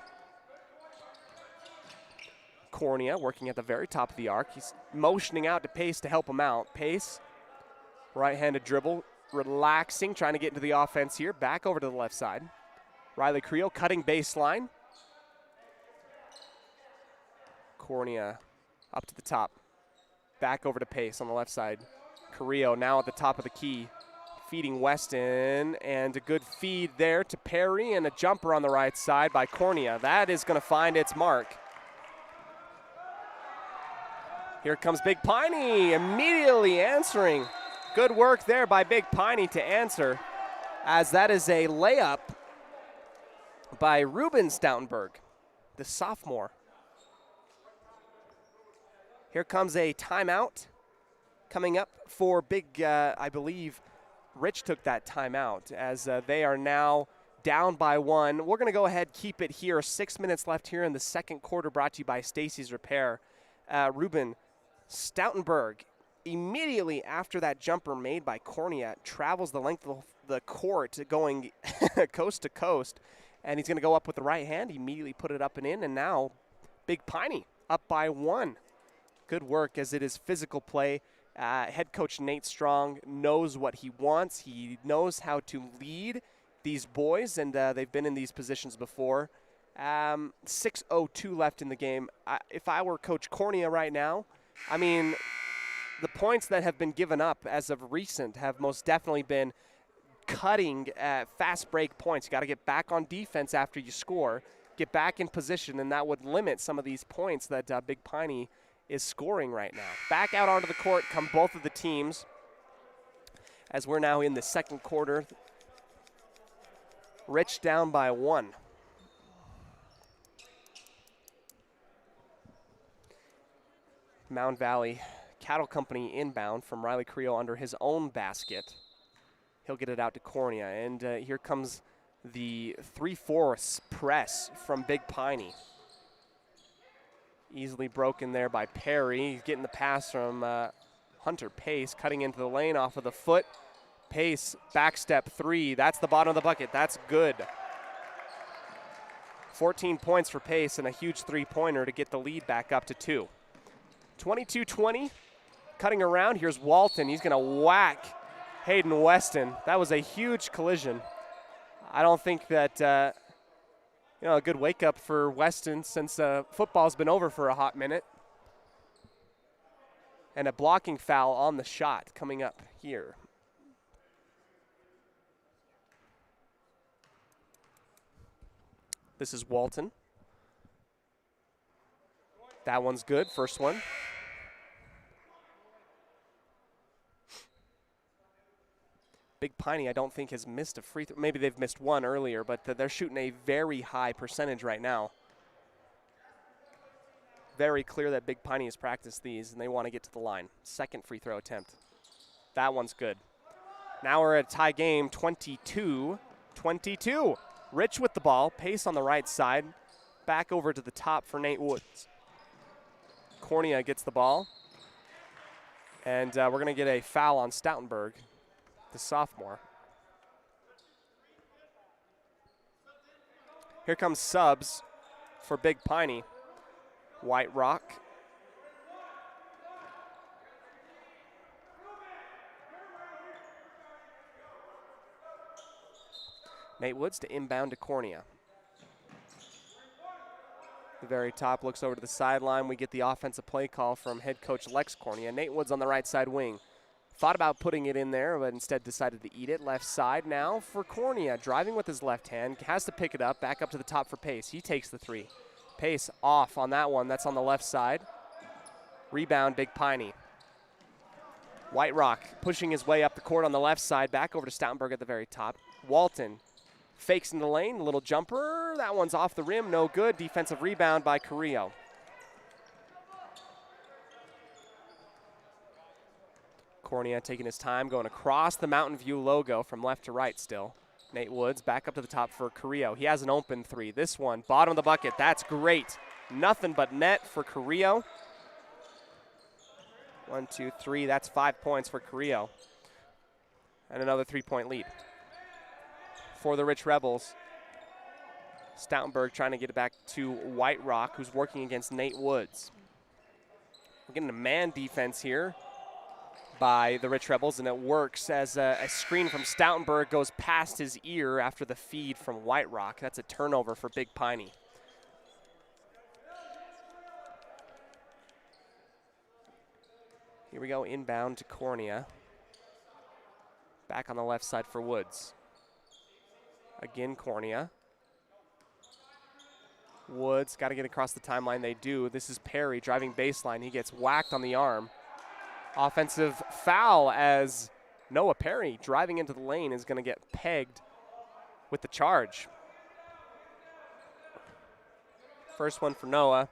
Cornea working at the very top of the arc. He's motioning out to Pace to help him out. Pace, right-handed dribble, relaxing, trying to get into the offense here. Back over to the left side. Riley Creel cutting baseline. Cornea up to the top. Back over to Pace on the left side. Carrillo now at the top of the key. Feeding Weston, and a good feed there to Perry, and a jumper on the right side by Cornea. That is going to find its mark. Here comes Big Piney immediately answering. Good work there by Big Piney to answer, as that is a layup by Ruben Stoutenberg, the sophomore. Here comes a timeout coming up for Big, I believe, Rich took that timeout as they are now down by 1. We're going to go ahead, keep it here. 6 minutes left here in the second quarter, brought to you by Stacy's Repair. Ruben Stoutenberg, immediately after that jumper made by Cornea, travels the length of the court going coast to coast, and he's going to go up with the right hand, immediately put it up and in, and now Big Piney up by 1. Good work, as it is physical play. Head coach Nate Strong knows what he wants. He knows how to lead these boys, and they've been in these positions before. 6:02 left in the game. If I were Coach Cornea right now, I mean, the points that have been given up as of recent have most definitely been cutting fast break points. You got to get back on defense after you score, get back in position, and that would limit some of these points that Big Piney is scoring right now. Back out onto the court come both of the teams, as we're now in the second quarter. Rich down by 1. Mound Valley Cattle Company inbound from Riley Creel under his own basket. He'll get it out to Cornea, and here comes the 3/4 press from Big Piney. Easily broken there by Perry. He's getting the pass from Hunter Pace, cutting into the lane off of the foot. Pace, backstep 3. That's the bottom of the bucket. That's good. 14 points for Pace and a huge three-pointer to get the lead back up to 2. 22-20, cutting around. Here's Walton. He's going to whack Hayden Weston. That was a huge collision. I don't think that a good wake-up for Weston since football's been over for a hot minute. And a blocking foul on the shot coming up here. This is Walton. That one's good, first one. Big Piney, I don't think, has missed a free throw. Maybe they've missed one earlier, but they're shooting a very high percentage right now. Very clear that Big Piney has practiced these, and they want to get to the line. Second free throw attempt. That one's good. Now we're at a tie game, 22-22. Rich with the ball, Pace on the right side. Back over to the top for Nate Woods. Cornea gets the ball. And we're going to get a foul on Stoutenberg, the sophomore. Here comes subs for Big Piney. White Rock. Nate Woods to inbound to Cornea. The very top looks over to the sideline. We get the offensive play call from head coach Lex Cornea. Nate Woods on the right side wing. Thought about putting it in there, but instead decided to eat it. Left side now for Cornea. Driving with his left hand. Has to pick it up. Back up to the top for Pace. He takes the 3. Pace off on that one. That's on the left side. Rebound, Big Piney. White Rock pushing his way up the court on the left side. Back over to Stoutenberg at the very top. Walton fakes in the lane. Little jumper. That one's off the rim. No good. Defensive rebound by Carrillo. Cornea taking his time, going across the Mountain View logo from left to right still. Nate Woods back up to the top for Carrillo. He has an open 3. This one, bottom of the bucket. That's great. Nothing but net for Carrillo. 1, 2, 3. That's 5 points for Carrillo. And another 3-point lead for the Rich Rebels. Stoutenberg trying to get it back to White Rock, who's working against Nate Woods. We're getting a man defense here by the Rich Rebels, and it works as a screen from Stoutenberg goes past his ear after the feed from White Rock. That's a turnover for Big Piney. Here we go, inbound to Cornea. Back on the left side for Woods. Again, Cornea. Woods got to get across the timeline. They do. This is Perry driving baseline. He gets whacked on the arm. Offensive foul as Noah Perry driving into the lane is going to get pegged with the charge. First one for Noah.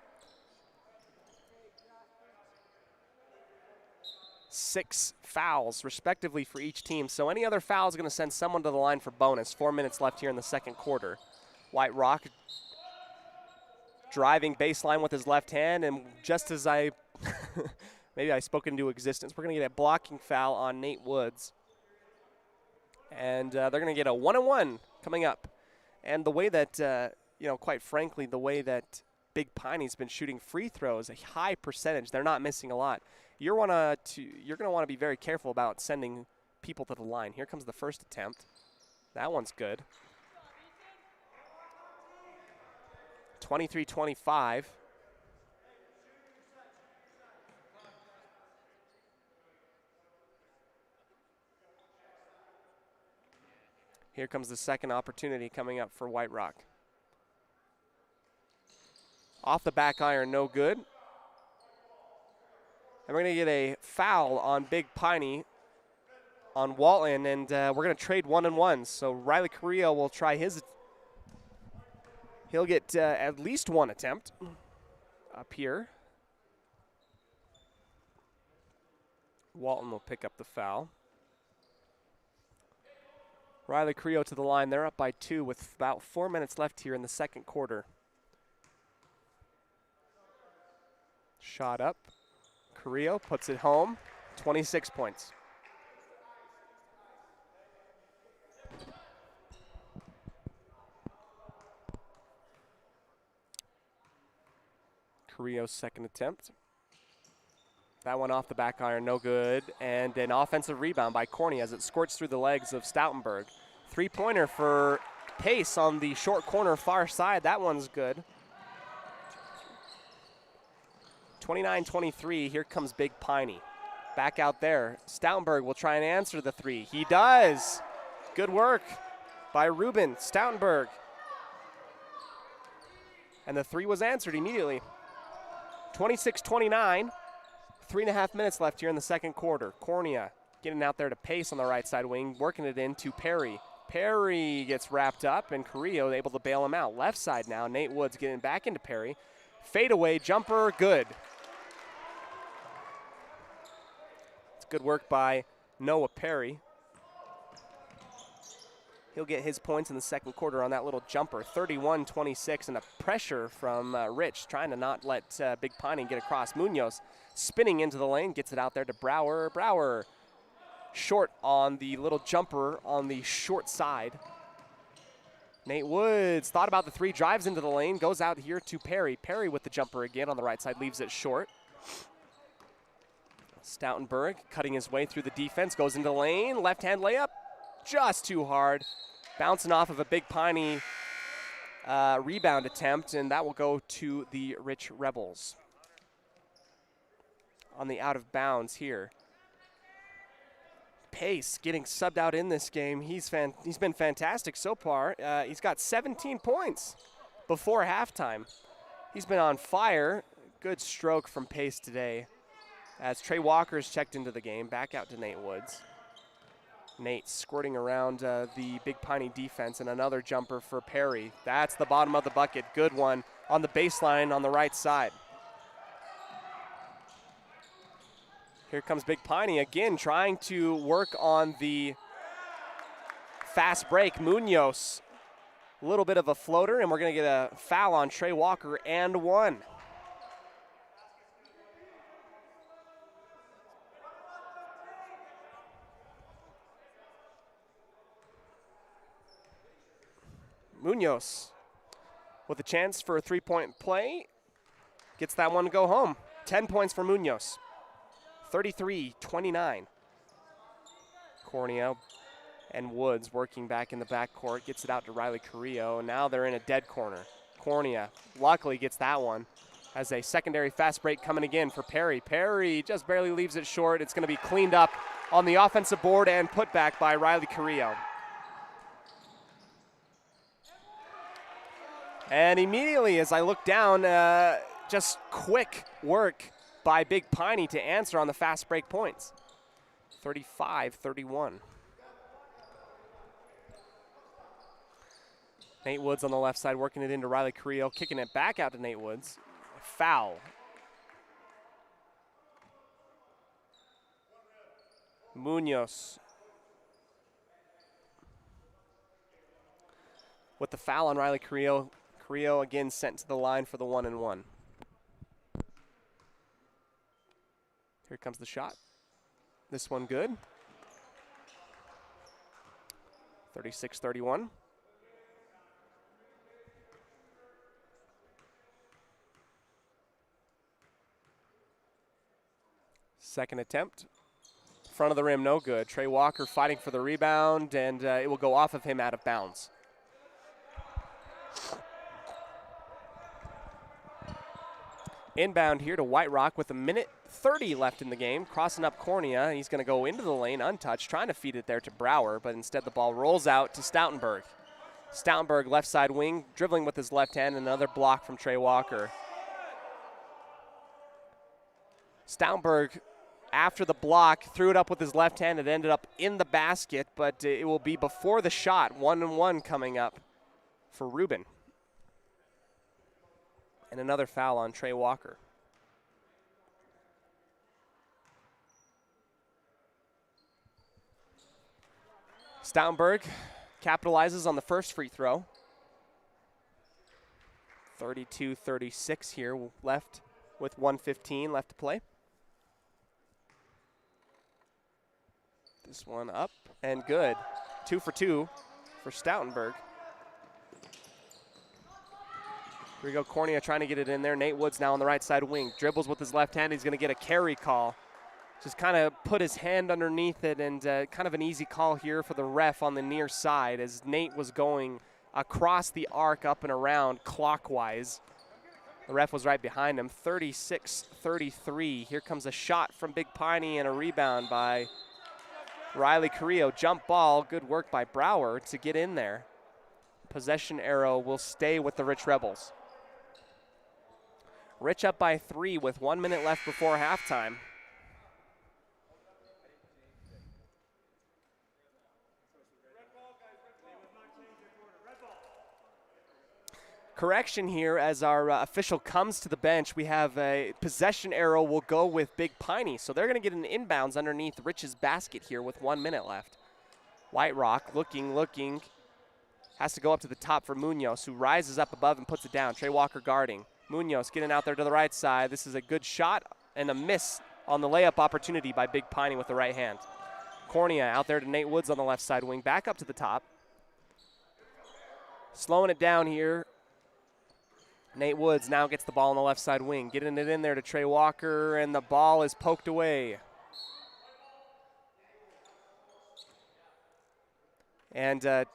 6 fouls respectively for each team. So any other foul is going to send someone to the line for bonus. 4 minutes left here in the second quarter. White Rock driving baseline with his left hand, and just as maybe I spoke into existence, we're going to get a blocking foul on Nate Woods. And they're going to get a 1-on-1 coming up. And the way that, quite frankly, the way that Big Piney's been shooting free throws, a high percentage, they're not missing a lot. You're going to want to be very careful about sending people to the line. Here comes the first attempt. That one's good. 23-25. Here comes the second opportunity coming up for White Rock. Off the back iron, no good. And we're going to get a foul on Big Piney on Walton, and we're going to trade 1-on-1s. So Riley Carrillo will try his. He'll get at least one attempt up here. Walton will pick up the foul. Riley Carrillo to the line. They're up by 2 with about 4 minutes left here in the second quarter. Shot up. Carrillo puts it home. 26 points. Carrillo's second attempt. That one off the back iron, no good. And an offensive rebound by Corney as it squirts through the legs of Stoutenberg. Three-pointer for Pace on the short corner far side. That one's good. 29-23, here comes Big Piney. Back out there. Stoutenberg will try and answer the three. He does. Good work by Ruben Stoutenberg. And the three was answered immediately. 26-29, 3.5 minutes left here in the second quarter. Cornea getting out there to Pace on the right side wing, working it into Perry. Perry gets wrapped up, and Carrillo able to bail him out. Left side now, Nate Woods getting back into Perry. Fadeaway jumper, good. It's good work by Noah Perry. He'll get his points in the second quarter on that little jumper. 31-26, and a pressure from Rich, trying to not let Big Piney get across. Munoz spinning into the lane, gets it out there to Brower. Brower short on the little jumper on the short side. Nate Woods thought about the three, drives into the lane, goes out here to Perry. Perry with the jumper again on the right side, leaves it short. Stoutenberg cutting his way through the defense, goes into the lane, left-hand layup, just too hard. Bouncing off of a Big Piney rebound attempt, and that will go to the Rich Rebels. On the out of bounds here. Pace getting subbed out in this game. He's been fantastic so far. He's got 17 points before halftime. He's been on fire. Good stroke from Pace today. As Trey Walker's checked into the game, back out to Nate Woods. Nate squirting around the Big Piney defense, and another jumper for Perry. That's the bottom of the bucket. Good one on the baseline on the right side. Here comes Big Piney again, trying to work on the fast break. Munoz, a little bit of a floater, and we're going to get a foul on Trey Walker and one. Munoz with a chance for a three-point play. Gets that one to go home. 10 points for Munoz. 33-29. Cornea and Woods working back in the backcourt. Gets it out to Riley Carrillo. Now they're in a dead corner. Cornea luckily gets that one. Has a secondary fast break coming again for Perry. Perry just barely leaves it short. It's going to be cleaned up on the offensive board and put back by Riley Carrillo. And immediately as I look down, just quick work by Big Piney to answer on the fast break points. 35-31. Nate Woods on the left side working it into Riley Carrillo, kicking it back out to Nate Woods. Foul. Munoz with the foul on Riley Carrillo. Carrillo again sent to the line for the 1-and-1. Here comes the shot. This one good. 36-31. Second attempt. Front of the rim, no good. Trey Walker fighting for the rebound, and it will go off of him out of bounds. Inbound here to White Rock with 1:30 left in the game. Crossing up Cornea. He's going to go into the lane untouched, trying to feed it there to Brower, but instead the ball rolls out to Stoutenberg. Stoutenberg, left side wing, dribbling with his left hand, and another block from Trey Walker. Stoutenberg, after the block, threw it up with his left hand. It ended up in the basket, but it will be before the shot. 1-and-1 coming up for Rubin. And another foul on Trey Walker. Stoutenberg capitalizes on the first free throw. 32-36 here left with 1:15 left to play. This one up and good. 2 for 2 for Stoutenberg. Here we go, Cornea trying to get it in there. Nate Woods now on the right side wing. Dribbles with his left hand. He's going to get a carry call. Just kind of put his hand underneath it, and kind of an easy call here for the ref on the near side as Nate was going across the arc up and around clockwise. The ref was right behind him. 36-33. Here comes a shot from Big Piney and a rebound by Riley Carrillo. Jump ball. Good work by Brower to get in there. Possession arrow will stay with the Rich Rebels. Rich up by 3 with 1 minute left before halftime. Correction here as our official comes to the bench. We have a possession arrow will go with Big Piney. So they're going to get an inbounds underneath Rich's basket here with 1 minute left. White Rock looking. Has to go up to the top for Munoz, who rises up above and puts it down. Trey Walker guarding. Munoz getting out there to the right side. This is a good shot and a miss on the layup opportunity by Big Piney with the right hand. Cornea out there to Nate Woods on the left side wing. Back up to the top. Slowing it down here. Nate Woods now gets the ball on the left side wing. Getting it in there to Trey Walker, and the ball is poked away. And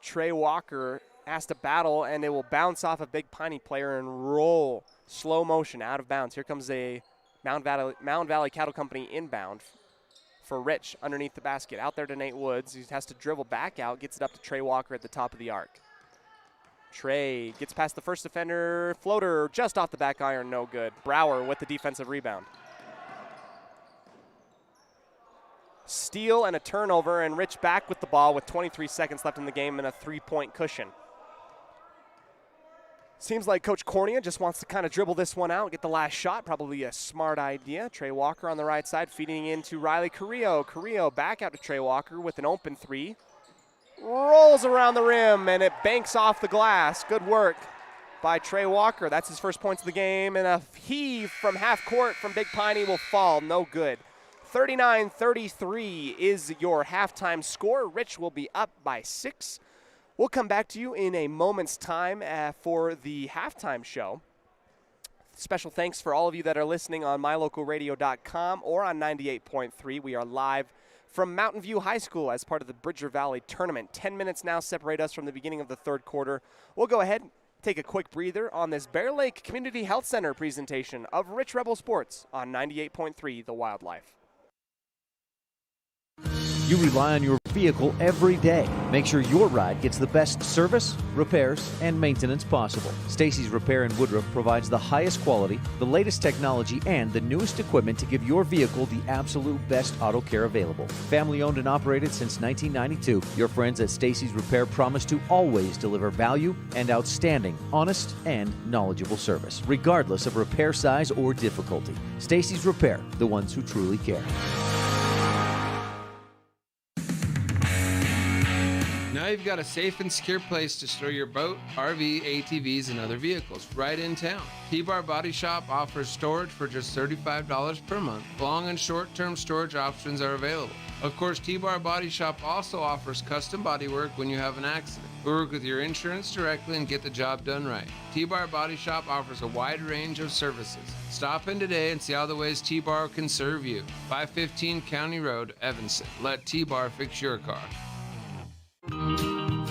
Trey Walker has to battle, and it will bounce off a Big Piney player and roll slow motion out of bounds. Here comes a Mound Valley Cattle Company inbound for Rich underneath the basket. Out there to Nate Woods. He has to dribble back out, gets it up to Trey Walker at the top of the arc. Trey gets past the first defender. Floater just off the back iron, no good. Brower with the defensive rebound. Steal and a turnover, and Rich back with the ball with 23 seconds left in the game and a 3-point cushion. Seems like Coach Cornea just wants to kind of dribble this one out, get the last shot. Probably a smart idea. Trey Walker on the right side feeding into Riley Carrillo. Carrillo back out to Trey Walker with an open 3. Rolls around the rim, and it banks off the glass. Good work by Trey Walker. That's his first points of the game, and a heave from half court from Big Piney will fall. No good. 39-33 is your halftime score. Rich will be up by 6 We'll come back to you in a moment's time for the halftime show. Special thanks for all of you that are listening on mylocalradio.com or on 98.3. We are live from Mountain View High School as part of the Bridger Valley Tournament. 10 minutes now separate us from the beginning of the third quarter. We'll go ahead and take a quick breather on this Bear Lake Community Health Center presentation of Rich Rebel Sports on 98.3 The Wildlife. You rely on your vehicle every day. Make sure your ride gets the best service, repairs, and maintenance possible. Stacy's Repair in Woodruff provides the highest quality, the latest technology, and the newest equipment to give your vehicle the absolute best auto care available. Family owned and operated since 1992, your friends at Stacy's Repair promise to always deliver value and outstanding, honest, and knowledgeable service, regardless of repair size or difficulty. Stacy's Repair, the ones who truly care. Now you've got a safe and secure place to store your boat, RV, ATVs, and other vehicles right in town. T-Bar Body Shop offers storage for just $35 per month. Long and short-term storage options are available. Of course, T-Bar Body Shop also offers custom bodywork when you have an accident. We work with your insurance directly and get the job done right. T-Bar Body Shop offers a wide range of services. Stop in today and see all the ways T-Bar can serve you. 515 County Road, Evanston. Let T-Bar fix your car.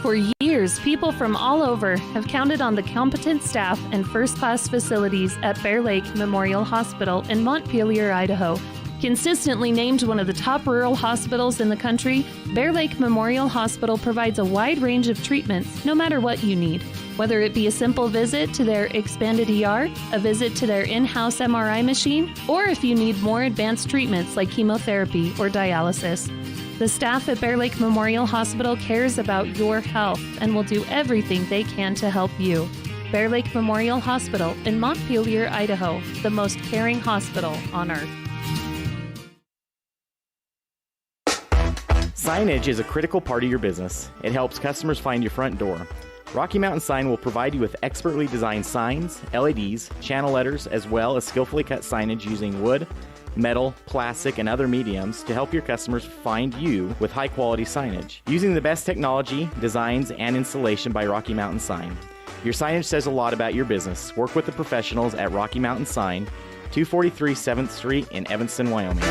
For years, people from all over have counted on the competent staff and first-class facilities at Bear Lake Memorial Hospital in Montpelier, Idaho. Consistently named one of the top rural hospitals in the country, Bear Lake Memorial Hospital provides a wide range of treatments, no matter what you need. Whether it be a simple visit to their expanded ER, a visit to their in-house MRI machine, or if you need more advanced treatments like chemotherapy or dialysis. The staff at Bear Lake Memorial Hospital cares about your health and will do everything they can to help you. Bear Lake Memorial Hospital in Montpelier, Idaho, the most caring hospital on earth. Signage is a critical part of your business. It helps customers find your front door. Rocky Mountain Sign will provide you with expertly designed signs, LEDs, channel letters, as well as skillfully cut signage using wood, metal, plastic, and other mediums to help your customers find you with high-quality signage. Using the best technology, designs, and installation by Rocky Mountain Sign. Your signage says a lot about your business. Work with the professionals at Rocky Mountain Sign, 243 7th Street in Evanston, Wyoming.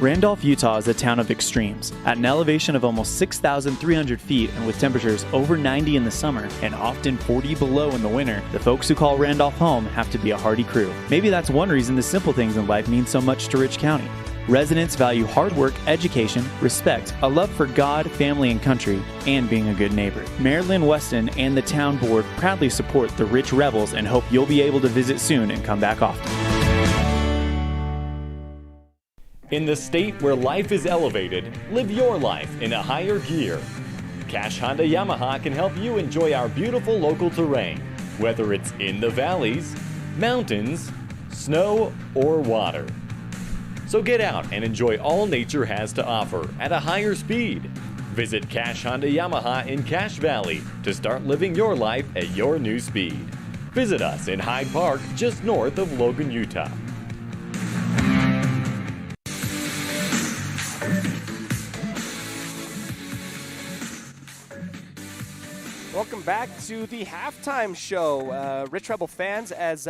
Randolph, Utah is a town of extremes. At an elevation of almost 6,300 feet and with temperatures over 90 in the summer and often 40 below in the winter, the folks who call Randolph home have to be a hardy crew. Maybe that's one reason the simple things in life mean so much to Rich County. Residents value hard work, education, respect, a love for God, family, and country, and being a good neighbor. Mayor Lynn Weston and the town board proudly support the Rich Rebels and hope you'll be able to visit soon and come back often. In the state where life is elevated, live your life in a higher gear. Cash Honda Yamaha can help you enjoy our beautiful local terrain, whether it's in the valleys, mountains, snow, or water. So get out and enjoy all nature has to offer at a higher speed. Visit Cash Honda Yamaha in Cache Valley to start living your life at your new speed. Visit us in Hyde Park, just north of Logan, Utah. Welcome back to the halftime show. Rich Rebel fans, as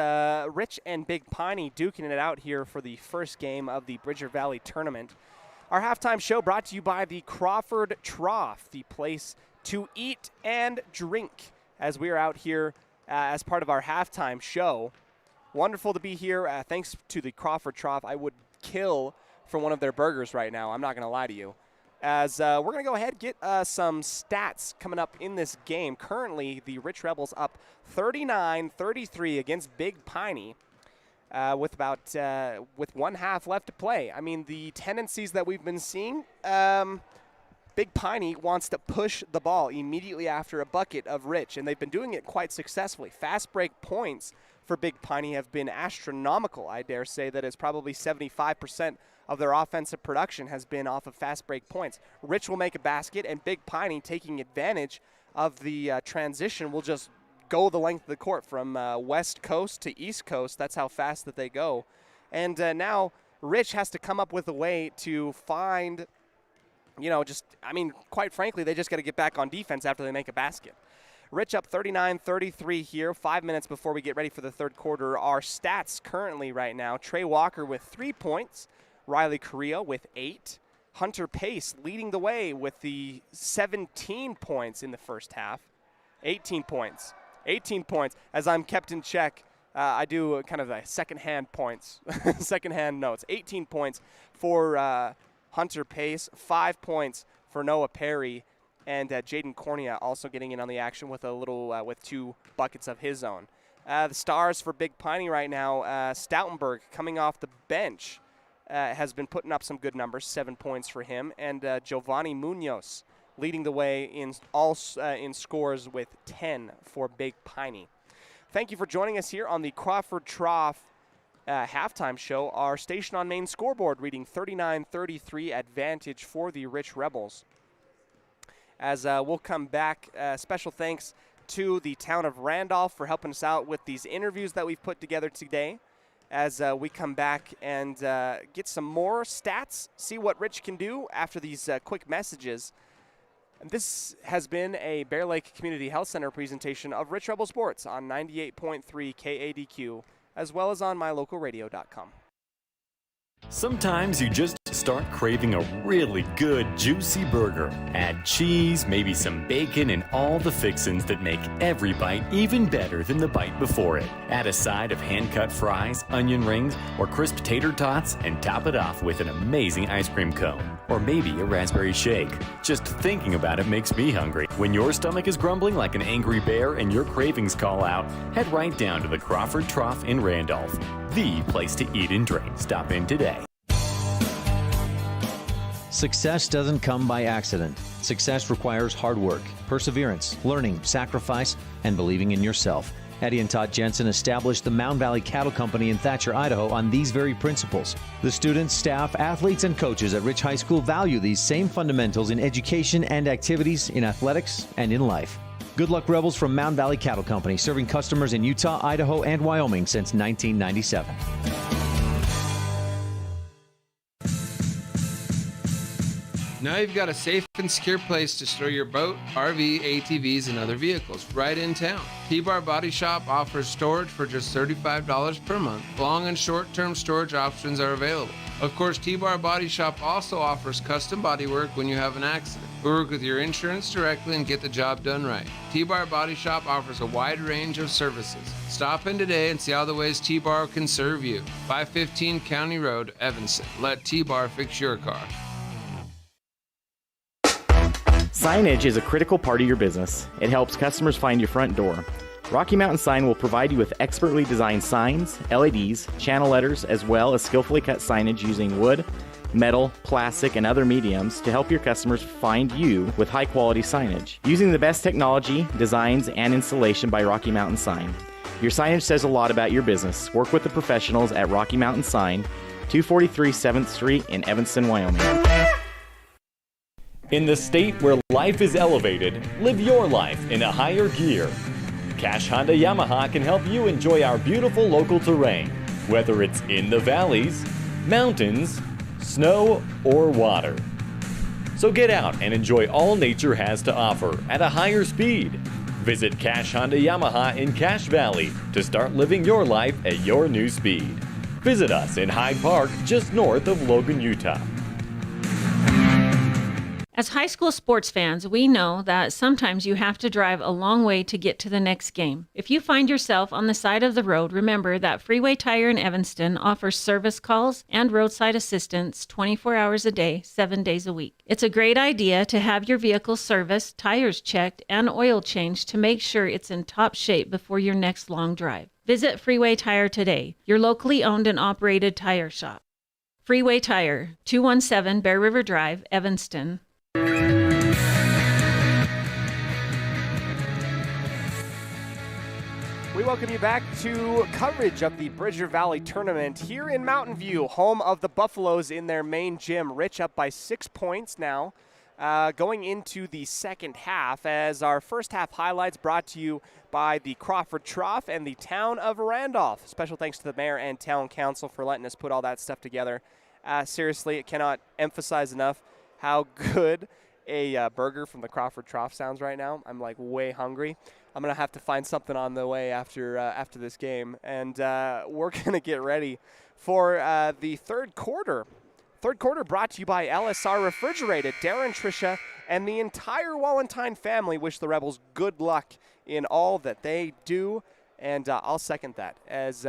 Rich and Big Piney duking it out here for the first game of the Bridger Valley Tournament. Our halftime show brought to you by the Crawford Trough, the place to eat and drink, as we are out here as part of our halftime show. Wonderful to be here. Thanks to the Crawford Trough. I would kill for one of their burgers right now. I'm not going to lie to you. As we're going to go ahead and get some stats coming up in this game. Currently, the Rich Rebels up 39-33 against Big Piney with one half left to play. I mean, the tendencies that we've been seeing, Big Piney wants to push the ball immediately after a bucket of Rich, and they've been doing it quite successfully. Fast break points for Big Piney have been astronomical. I dare say that it's probably 75% of their offensive production has been off of fast break points. Rich will make a basket, and Big Piney, taking advantage of the transition, will just go the length of the court from west coast to east coast. That's how fast that they go. And now Rich has to come up with a way to find quite frankly, they just got to get back on defense after they make a basket. Rich up 39-33 here, 5 minutes before we get ready for the third quarter. Our stats currently right now, Trey Walker with 3 points, Riley Correa with 8, Hunter Pace leading the way with the 17 points in the first half, 18 points. As I'm kept in check, I do kind of a second-hand points, second-hand notes. 18 points for Hunter Pace, 5 points for Noah Perry, and Jaden Cornea also getting in on the action with with 2 buckets of his own. The stars for Big Piney right now, Stoutenberg coming off the bench has been putting up some good numbers, 7 points for him, and Giovanni Munoz leading the way in scores with 10 for Big Piney. Thank you for joining us here on the Crawford Trough halftime show. Our Station on Main scoreboard reading 39-33 advantage for the Rich Rebels. As we'll come back, special thanks to the town of Randolph for helping us out with these interviews that we've put together today. As we come back and get some more stats, see what Rich can do after these quick messages. And this has been a Bear Lake Community Health Center presentation of Rich Rebel Sports on 98.3 KADQ, as well as on mylocalradio.com. Sometimes you just start craving a really good, juicy burger. Add cheese, maybe some bacon, and all the fixins that make every bite even better than the bite before it. Add a side of hand-cut fries, onion rings, or crisp tater tots, and top it off with an amazing ice cream cone. Or maybe a raspberry shake. Just thinking about it makes me hungry. When your stomach is grumbling like an angry bear and your cravings call out, head right down to the Crawford Trough in Randolph. The place to eat and drink. Stop in today. Success doesn't come by accident. Success requires hard work, perseverance, learning, sacrifice, and believing in yourself. Eddie and Todd Jensen established the Mound Valley Cattle Company in Thatcher, Idaho on these very principles. The students, staff, athletes, and coaches at Rich High School value these same fundamentals in education and activities, in athletics, and in life. Good luck, Rebels, from Mound Valley Cattle Company, serving customers in Utah, Idaho, and Wyoming since 1997. Now you've got a safe and secure place to store your boat, RV, ATVs, and other vehicles right in town. T-Bar Body Shop offers storage for just $35 per month. Long and short-term storage options are available. Of course, T-Bar Body Shop also offers custom bodywork when you have an accident. We work with your insurance directly and get the job done right. T-Bar Body Shop offers a wide range of services. Stop in today and see all the ways T-Bar can serve you. 515 County Road, Evanston. Let T-Bar fix your car. Signage is a critical part of your business. It helps customers find your front door. Rocky Mountain Sign will provide you with expertly designed signs, LEDs, channel letters, as well as skillfully cut signage using wood, metal, plastic, and other mediums to help your customers find you with high-quality signage. Using the best technology, designs, and installation by Rocky Mountain Sign. Your signage says a lot about your business. Work with the professionals at Rocky Mountain Sign, 243 7th Street in Evanston, Wyoming. In the state where life is elevated, live your life in a higher gear. Cash Honda Yamaha can help you enjoy our beautiful local terrain, whether it's in the valleys, mountains, snow, or water. So get out and enjoy all nature has to offer at a higher speed. Visit Cash Honda Yamaha in Cache Valley to start living your life at your new speed. Visit us in Hyde Park, just north of Logan, Utah. As high school sports fans, we know that sometimes you have to drive a long way to get to the next game. If you find yourself on the side of the road, remember that Freeway Tire in Evanston offers service calls and roadside assistance 24 hours a day, 7 days a week. It's a great idea to have your vehicle serviced, tires checked, and oil changed to make sure it's in top shape before your next long drive. Visit Freeway Tire today, your locally owned and operated tire shop. Freeway Tire, 217 Bear River Drive, Evanston. We welcome you back to coverage of the Bridger Valley Tournament here in Mountain View, home of the Buffaloes in their main gym. Rich up by 6 points now, going into the second half, as our first half highlights brought to you by the Crawford Trough and the town of Randolph. Special thanks to the mayor and town council for letting us put all that stuff together. Seriously, it cannot emphasize enough how good a burger from the Crawford Trough sounds right now. I'm like way hungry. I'm going to have to find something on the way after this game. And we're going to get ready for the third quarter. Third quarter brought to you by LSR Refrigerated. Darren, Tricia, and the entire Wallentine family wish the Rebels good luck in all that they do. And I'll second that. As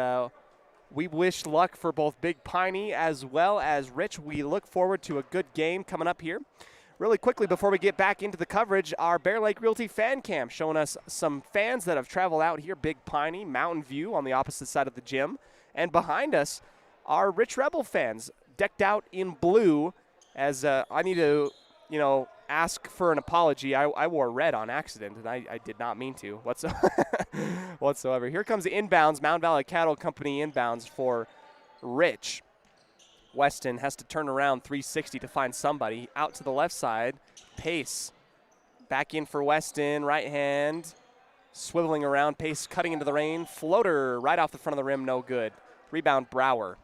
we wish luck for both Big Piney as well as Rich. We look forward to a good game coming up here. Really quickly, before we get back into the coverage, our Bear Lake Realty fan cam showing us some fans that have traveled out here. Big Piney, Mountain View on the opposite side of the gym. And behind us are Rich Rebel fans, decked out in blue. As I need to, ask for an apology. I wore red on accident, and I did not mean to whatsoever. Here comes the inbounds, Mountain Valley Cattle Company inbounds for Rich. Weston has to turn around 360 to find somebody. Out to the left side, Pace. Back in for Weston, right hand. Swiveling around, Pace cutting into the rain. Floater right off the front of the rim, no good. Rebound, Brower.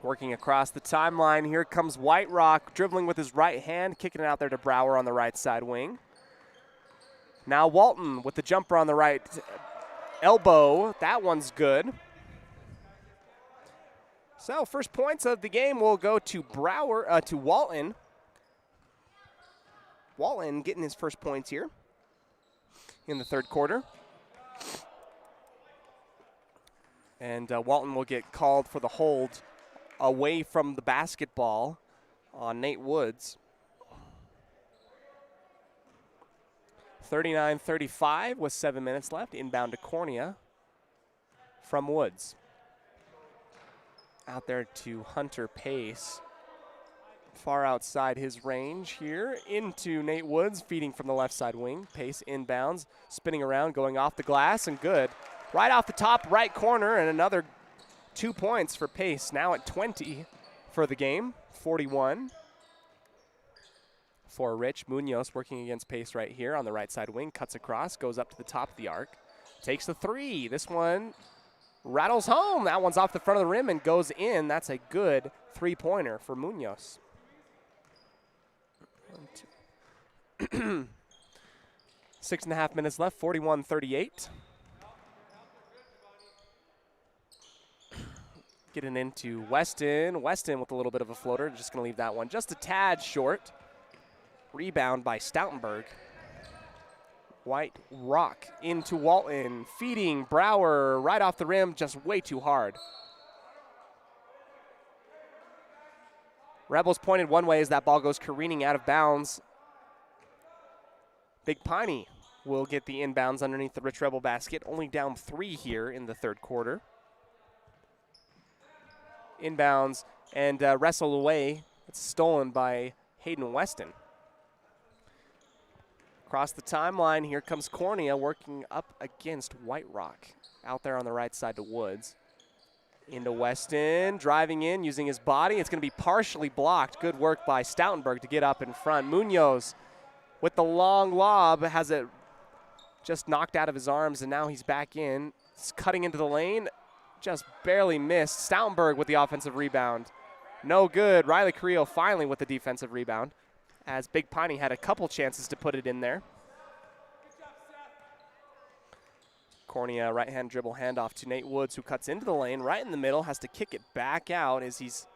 Working across the timeline, here comes White Rock, dribbling with his right hand, kicking it out there to Brower on the right side wing. Now Walton with the jumper on the right elbow. That one's good. So first points of the game will go to Walton. Walton getting his first points here in the third quarter. And Walton will get called for the hold away from the basketball on Nate Woods. 39-35 with 7 minutes left. Inbound to Cornea from Woods. Out there to Hunter Pace. Far outside his range here. Into Nate Woods, feeding from the left side wing. Pace inbounds, spinning around, going off the glass, and good. Right off the top right corner, and another 2 points for Pace. Now at 20 for the game, 41 for Rich. Munoz working against Pace right here on the right side wing. Cuts across, goes up to the top of the arc. Takes the three. This one rattles home. That one's off the front of the rim and goes in. That's a good three-pointer for Munoz. 6.5 minutes left, 41-38. Getting into Weston. Weston with a little bit of a floater. Just going to leave that one just a tad short. Rebound by Stoutenberg. White Rock into Walton. Feeding Brower right off the rim. Just way too hard. Rebels pointed one way as that ball goes careening out of bounds. Big Piney will get the inbounds underneath the Rich Rebel basket. Only down 3 here in the third quarter. Inbounds and wrestled away. It's stolen by Hayden Weston. Across the timeline, here comes Cornea working up against White Rock. Out there on the right side to Woods. Into Weston, driving in, using his body. It's going to be partially blocked. Good work by Stoutenberg to get up in front. Munoz with the long lob has it just knocked out of his arms, and now he's back in. It's cutting into the lane. Just barely missed. Stoutenberg with the offensive rebound. No good. Riley Carrillo finally with the defensive rebound, as Big Piney had a couple chances to put it in there. Cornea right-hand dribble handoff to Nate Woods, who cuts into the lane right in the middle, has to kick it back out as he's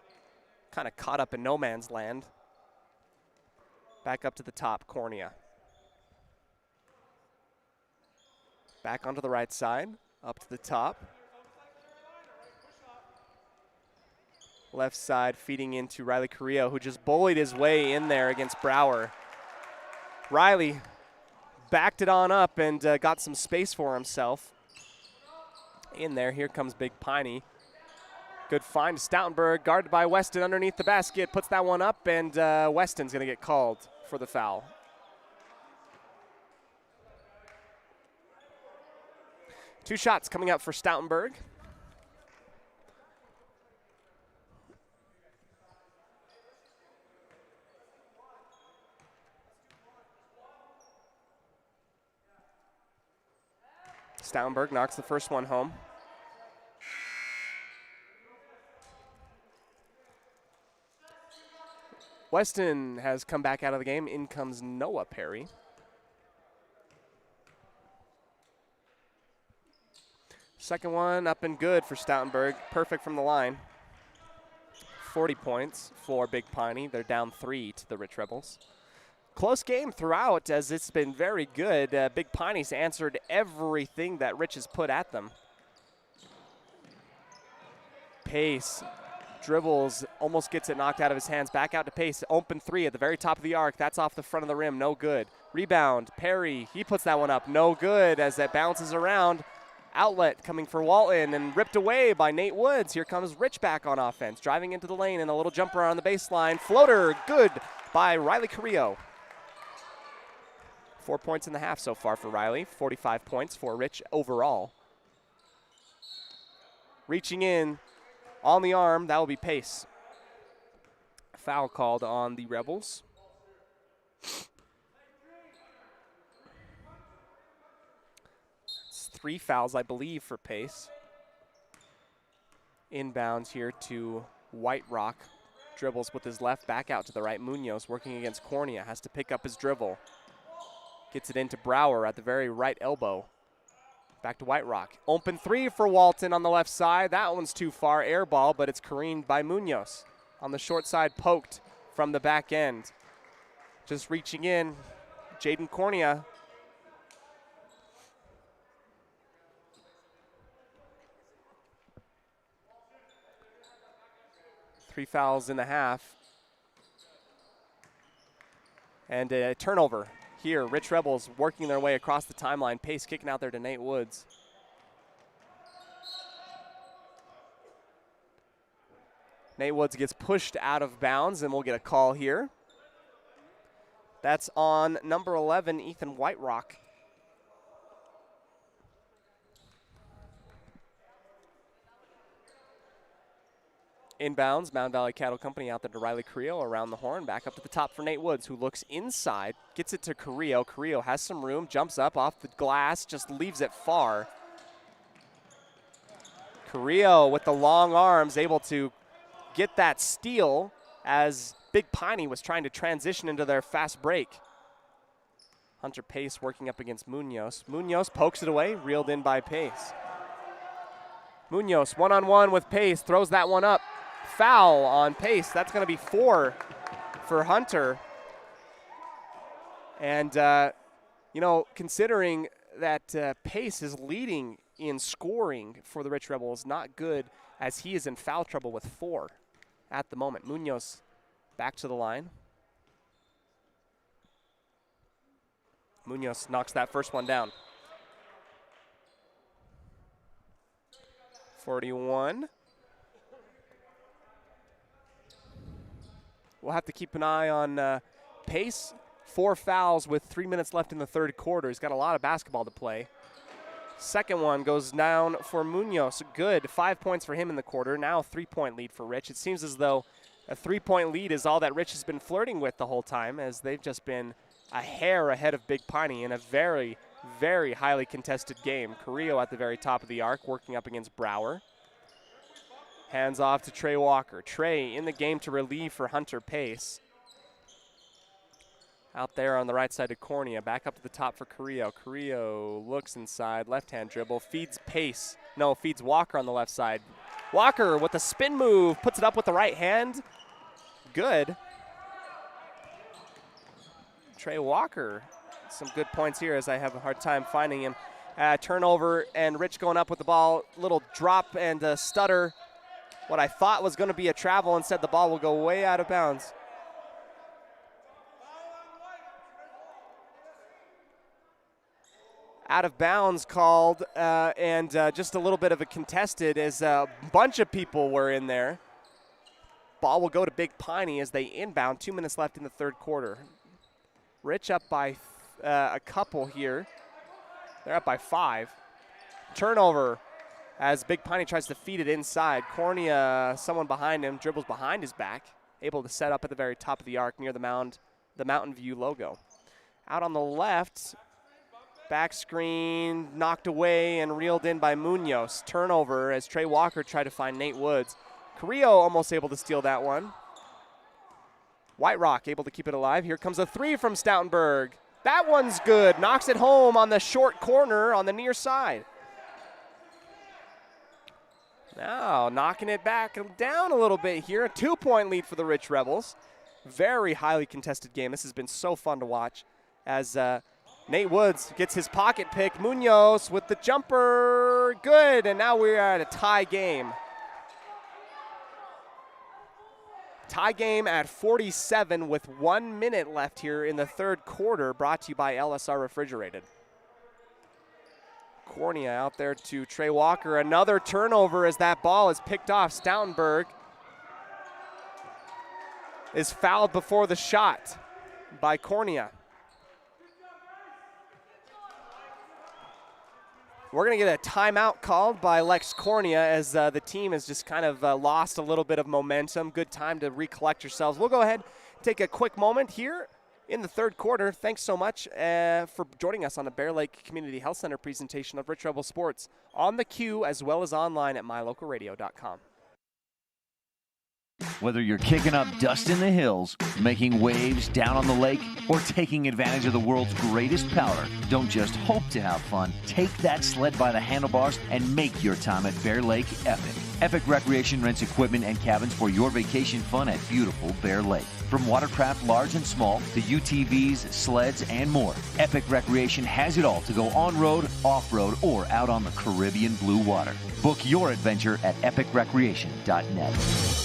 kind of caught up in no man's land. Back up to the top, Cornea. Back onto the right side, up to the top. Left side feeding into Riley Carrillo, who just bullied his way in there against Brower. Riley backed it on up and got some space for himself in there. Here comes Big Piney. Good find to Stoutenberg, guarded by Weston underneath the basket. Puts that one up, and Weston's going to get called for the foul. Two shots coming up for Stoutenberg. Stoutenberg knocks the first one home. Weston has come back out of the game. In comes Noah Perry. Second one up and good for Stoutenburg. Perfect from the line. 40 points for Big Piney. They're down 3 to the Rich Rebels. Close game throughout, as it's been very good. Big Piney's answered everything that Rich has put at them. Pace dribbles, almost gets it knocked out of his hands. Back out to Pace. Open 3 at the very top of the arc. That's off the front of the rim. No good. Rebound. Perry. He puts that one up. No good as that bounces around. Outlet coming for Walton and ripped away by Nate Woods. Here comes Rich back on offense. Driving into the lane and a little jumper on the baseline. Floater. Good by Riley Carrillo. 4 points in the half so far for Riley. 45 points for Rich overall. Reaching in on the arm. That will be Pace. Foul called on the Rebels. It's 3 fouls, I believe, for Pace. Inbounds here to White Rock. Dribbles with his left, back out to the right. Munoz working against Cornea. Has to pick up his dribble. Gets it into Brower at the very right elbow. Back to White Rock. Open 3 for Walton on the left side. That one's too far. Air ball, but it's careened by Munoz. On the short side, poked from the back end. Just reaching in, Jaden Cornea. Three fouls in the half. And a turnover. Here, Rich Rebels working their way across the timeline. Pace kicking out there to Nate Woods. Nate Woods gets pushed out of bounds, and we'll get a call here. That's on number 11, Ethan White Rock. Inbounds, Mountain Valley Cattle Company out there to Riley Carrillo around the horn. Back up to the top for Nate Woods, who looks inside, gets it to Carrillo. Carrillo has some room, jumps up off the glass, just leaves it far. Carrillo with the long arms able to get that steal as Big Piney was trying to transition into their fast break. Hunter Pace working up against Munoz. Munoz pokes it away, reeled in by Pace. Munoz one-on-one with Pace, throws that one up. Foul on Pace. That's going to be 4 for Hunter. And, you know, considering that Pace is leading in scoring for the Rich Rebels, not good as he is in foul trouble with 4 at the moment. Munoz back to the line. Munoz knocks that first one down. 41. We'll have to keep an eye on Pace. 4 fouls with 3 minutes left in the third quarter. He's got a lot of basketball to play. Second one goes down for Munoz. Good. 5 points for him in the quarter. Now a 3-point lead for Rich. It seems as though a 3-point lead is all that Rich has been flirting with the whole time, as they've just been a hair ahead of Big Piney in a very, very highly contested game. Carrillo at the very top of the arc working up against Brower. Hands off to Trey Walker. Trey in the game to relieve for Hunter Pace. Out there on the right side to Cornea. Back up to the top for Carrillo. Carrillo looks inside. Left-hand dribble. Feeds Pace. No, feeds Walker on the left side. Walker with a spin move. Puts it up with the right hand. Good. Trey Walker. Some good points here as I have a hard time finding him. Turnover and Rich going up with the ball. Little drop and a stutter. What I thought was going to be a travel, instead the ball will go way out of bounds. Out of bounds called, and just a little bit of a contested as a bunch of people were in there. Ball will go to Big Piney as they inbound. 2 minutes left in the third quarter. Rich up by a couple here. They're up by 5. Turnover as Big Piney tries to feed it inside. Cornea, someone behind him, dribbles behind his back, able to set up at the very top of the arc near the Mountain View logo. Out on the left, back screen knocked away and reeled in by Munoz. Turnover as Trey Walker tried to find Nate Woods. Carrillo almost able to steal that one. White Rock able to keep it alive. Here comes a three from Stoutenberg. That one's good. Knocks it home on the short corner on the near side. Now knocking it back down a little bit here. A 2-point lead for the Rich Rebels. Very highly contested game. This has been so fun to watch as Nate Woods gets his pocket pick. Munoz with the jumper. Good, and now we're at a tie game. Tie game at 47 with 1 minute left here in the third quarter, brought to you by LSR Refrigerated. Cornea out there to Trey Walker. Another turnover as that ball is picked off. Stoutenberg is fouled before the shot by Cornea. We're going to get a timeout called by Lex Cornea as the team has just kind of lost a little bit of momentum. Good time to recollect yourselves. We'll go ahead and take a quick moment here in the third quarter. Thanks so much for joining us on the Bear Lake Community Health Center presentation of Rich Rebel Sports on the Q as well as online at mylocalradio.com. Whether you're kicking up dust in the hills, making waves down on the lake, or taking advantage of the world's greatest powder, don't just hope to have fun. Take that sled by the handlebars and make your time at Bear Lake epic. Epic Recreation rents equipment and cabins for your vacation fun at beautiful Bear Lake. From watercraft large and small to UTVs, sleds, and more, Epic Recreation has it all to go on-road, off-road, or out on the Caribbean blue water. Book your adventure at epicrecreation.net.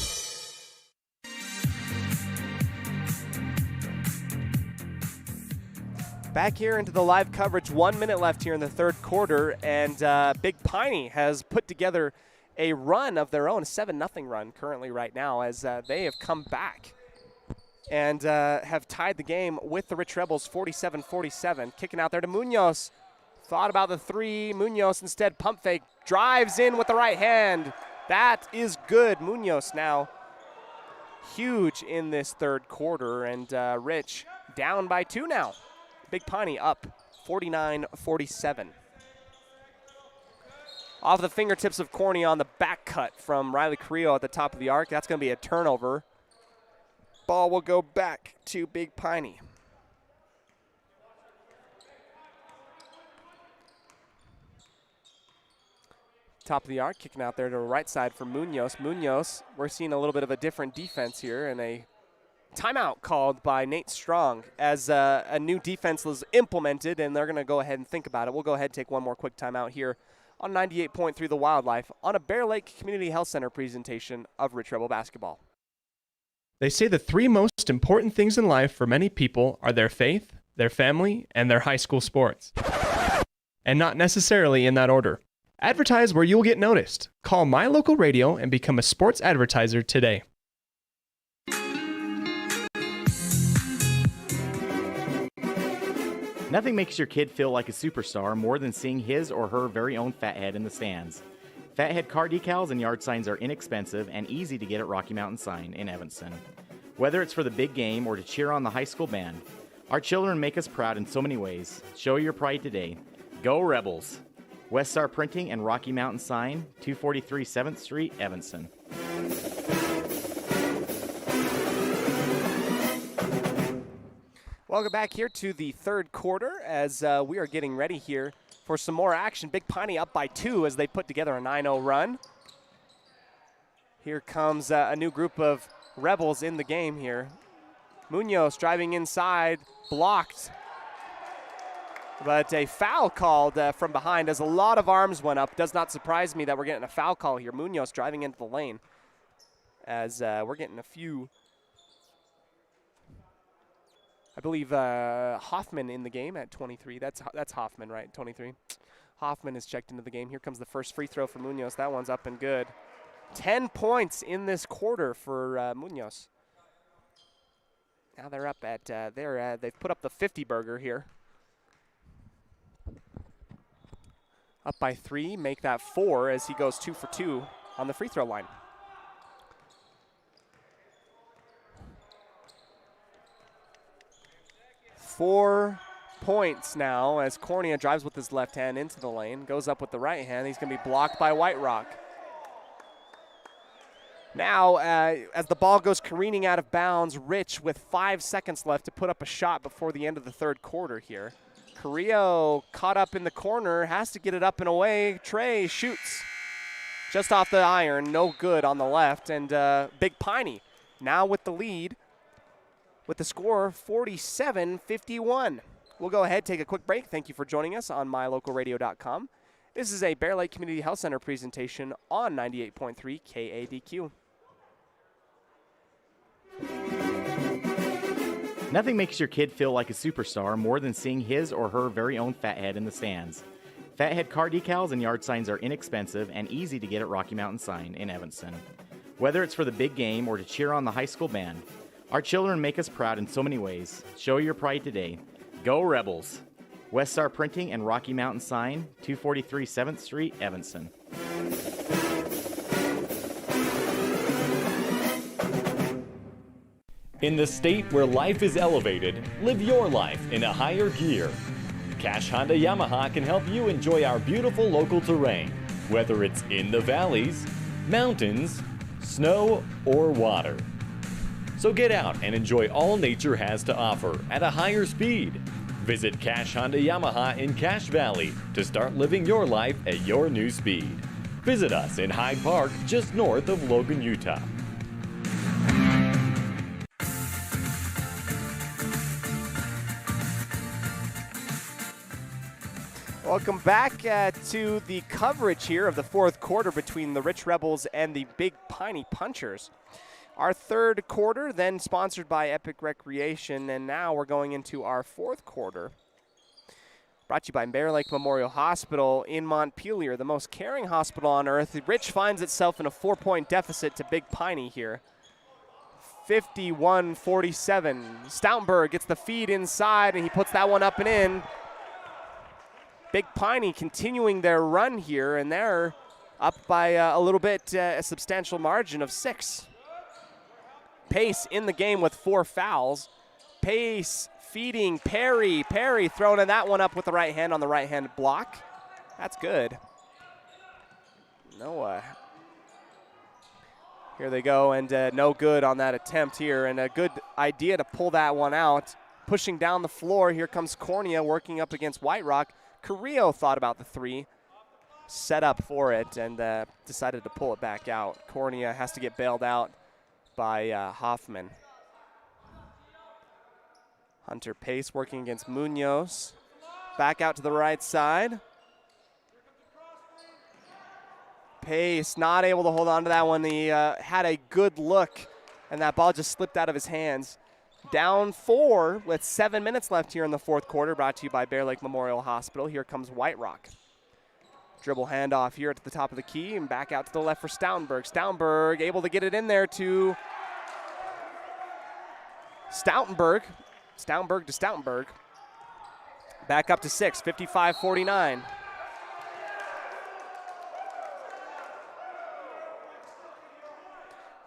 Back here into the live coverage, 1 minute left here in the third quarter, and Big Piney has put together a run of their own, a 7-0 run currently right now, as they have come back and have tied the game with the Rich Rebels 47-47. Kicking out there to Munoz. Thought about the three. Munoz instead pump fake, drives in with the right hand. That is good. Munoz now huge in this third quarter, and Rich down by 2 now. Big Piney up 49-47. Off the fingertips of Cornea on the back cut from Riley Carrillo at the top of the arc. That's going to be a turnover. Ball will go back to Big Piney. Top of the arc, kicking out there to the right side for Munoz. Munoz, we're seeing a little bit of a different defense here, and a timeout called by Nate Strong as a new defense was implemented, and they're going to go ahead and think about it. We'll go ahead and take one more quick timeout here on 98.3 The Wildlife on a Bear Lake Community Health Center presentation of Rich Rebel basketball. They say the three most important things in life for many people are their faith, their family, and their high school sports. And not necessarily in that order. Advertise where you'll get noticed. Call My Local Radio and become a sports advertiser today. Nothing makes your kid feel like a superstar more than seeing his or her very own Fathead in the stands. Fathead car decals and yard signs are inexpensive and easy to get at Rocky Mountain Sign in Evanston. Whether it's for the big game or to cheer on the high school band, our children make us proud in so many ways. Show your pride today. Go Rebels! West Star Printing and Rocky Mountain Sign, 243 7th Street, Evanston. Welcome back here to the third quarter as we are getting ready here for some more action. Big Piney up by 2 as they put together a 9-0 run. Here comes a new group of Rebels in the game here. Munoz driving inside, blocked. But a foul called from behind as a lot of arms went up. Does not surprise me that we're getting a foul call here. Munoz driving into the lane as we're getting a few. I believe Hoffman in the game at 23. That's Hoffman, right? 23. Hoffman is checked into the game. Here comes the first free throw for Munoz. That one's up and good. 10 points in this quarter for Munoz. Now they're up at they've put up the 50 burger here. Up by 3, make that 4 as he goes 2 for 2 on the free throw line. Four points now as Cornea drives with his left hand into the lane, goes up with the right hand. He's going to be blocked by White Rock. Now, as the ball goes careening out of bounds, Rich with 5 seconds left to put up a shot before the end of the third quarter here. Carrillo caught up in the corner, has to get it up and away. Trey shoots just off the iron, no good on the left. And Big Piney now with the lead with the score 47-51. We'll go ahead, take a quick break. Thank you for joining us on mylocalradio.com. This is a Bear Lake Community Health Center presentation on 98.3 KADQ. Nothing makes your kid feel like a superstar more than seeing his or her very own Fathead in the stands. Fathead car decals and yard signs are inexpensive and easy to get at Rocky Mountain Sign in Evanston. Whether it's for the big game or to cheer on the high school band, our children make us proud in so many ways. Show your pride today. Go Rebels! West Star Printing and Rocky Mountain Sign, 243 7th Street, Evanston. In the state where life is elevated, live your life in a higher gear. Cash Honda Yamaha can help you enjoy our beautiful local terrain, whether it's in the valleys, mountains, snow, or water. So get out and enjoy all nature has to offer at a higher speed. Visit Cash Honda Yamaha in Cache Valley to start living your life at your new speed. Visit us in Hyde Park, just north of Logan, Utah. Welcome back to the coverage here of the fourth quarter between the Rich Rebels and the Big Piney Punchers. Our third quarter, then sponsored by Epic Recreation, and now we're going into our fourth quarter. Brought to you by Bear Lake Memorial Hospital in Montpelier, the most caring hospital on earth. Rich finds itself in a 4-point deficit to Big Piney here. 51-47. Stoutenberg gets the feed inside, and he puts that one up and in. Big Piney continuing their run here, and they're up by a little bit, a substantial margin of 6. Pace in the game with 4 fouls. Pace feeding Perry. Perry throwing that one up with the right hand on the right hand block. That's good. Noah. Here they go, and no good on that attempt here, and a good idea to pull that one out. Pushing down the floor, here comes Cornea working up against White Rock. Carrillo thought about the 3, set up for it, and decided to pull it back out. Cornea has to get bailed out by Hoffman. Hunter Pace working against Munoz. Back out to the right side. Pace not able to hold on to that one. He had a good look, and that ball just slipped out of his hands. Down 4 with 7 minutes left here in the fourth quarter, brought to you by Bear Lake Memorial Hospital. Here comes White Rock. Dribble handoff here at the top of the key, and back out to the left for Stoutenberg. Stoutenberg able to get it in there to Stoutenberg. Stoutenberg to Stoutenberg. Back up to 6, 55-49.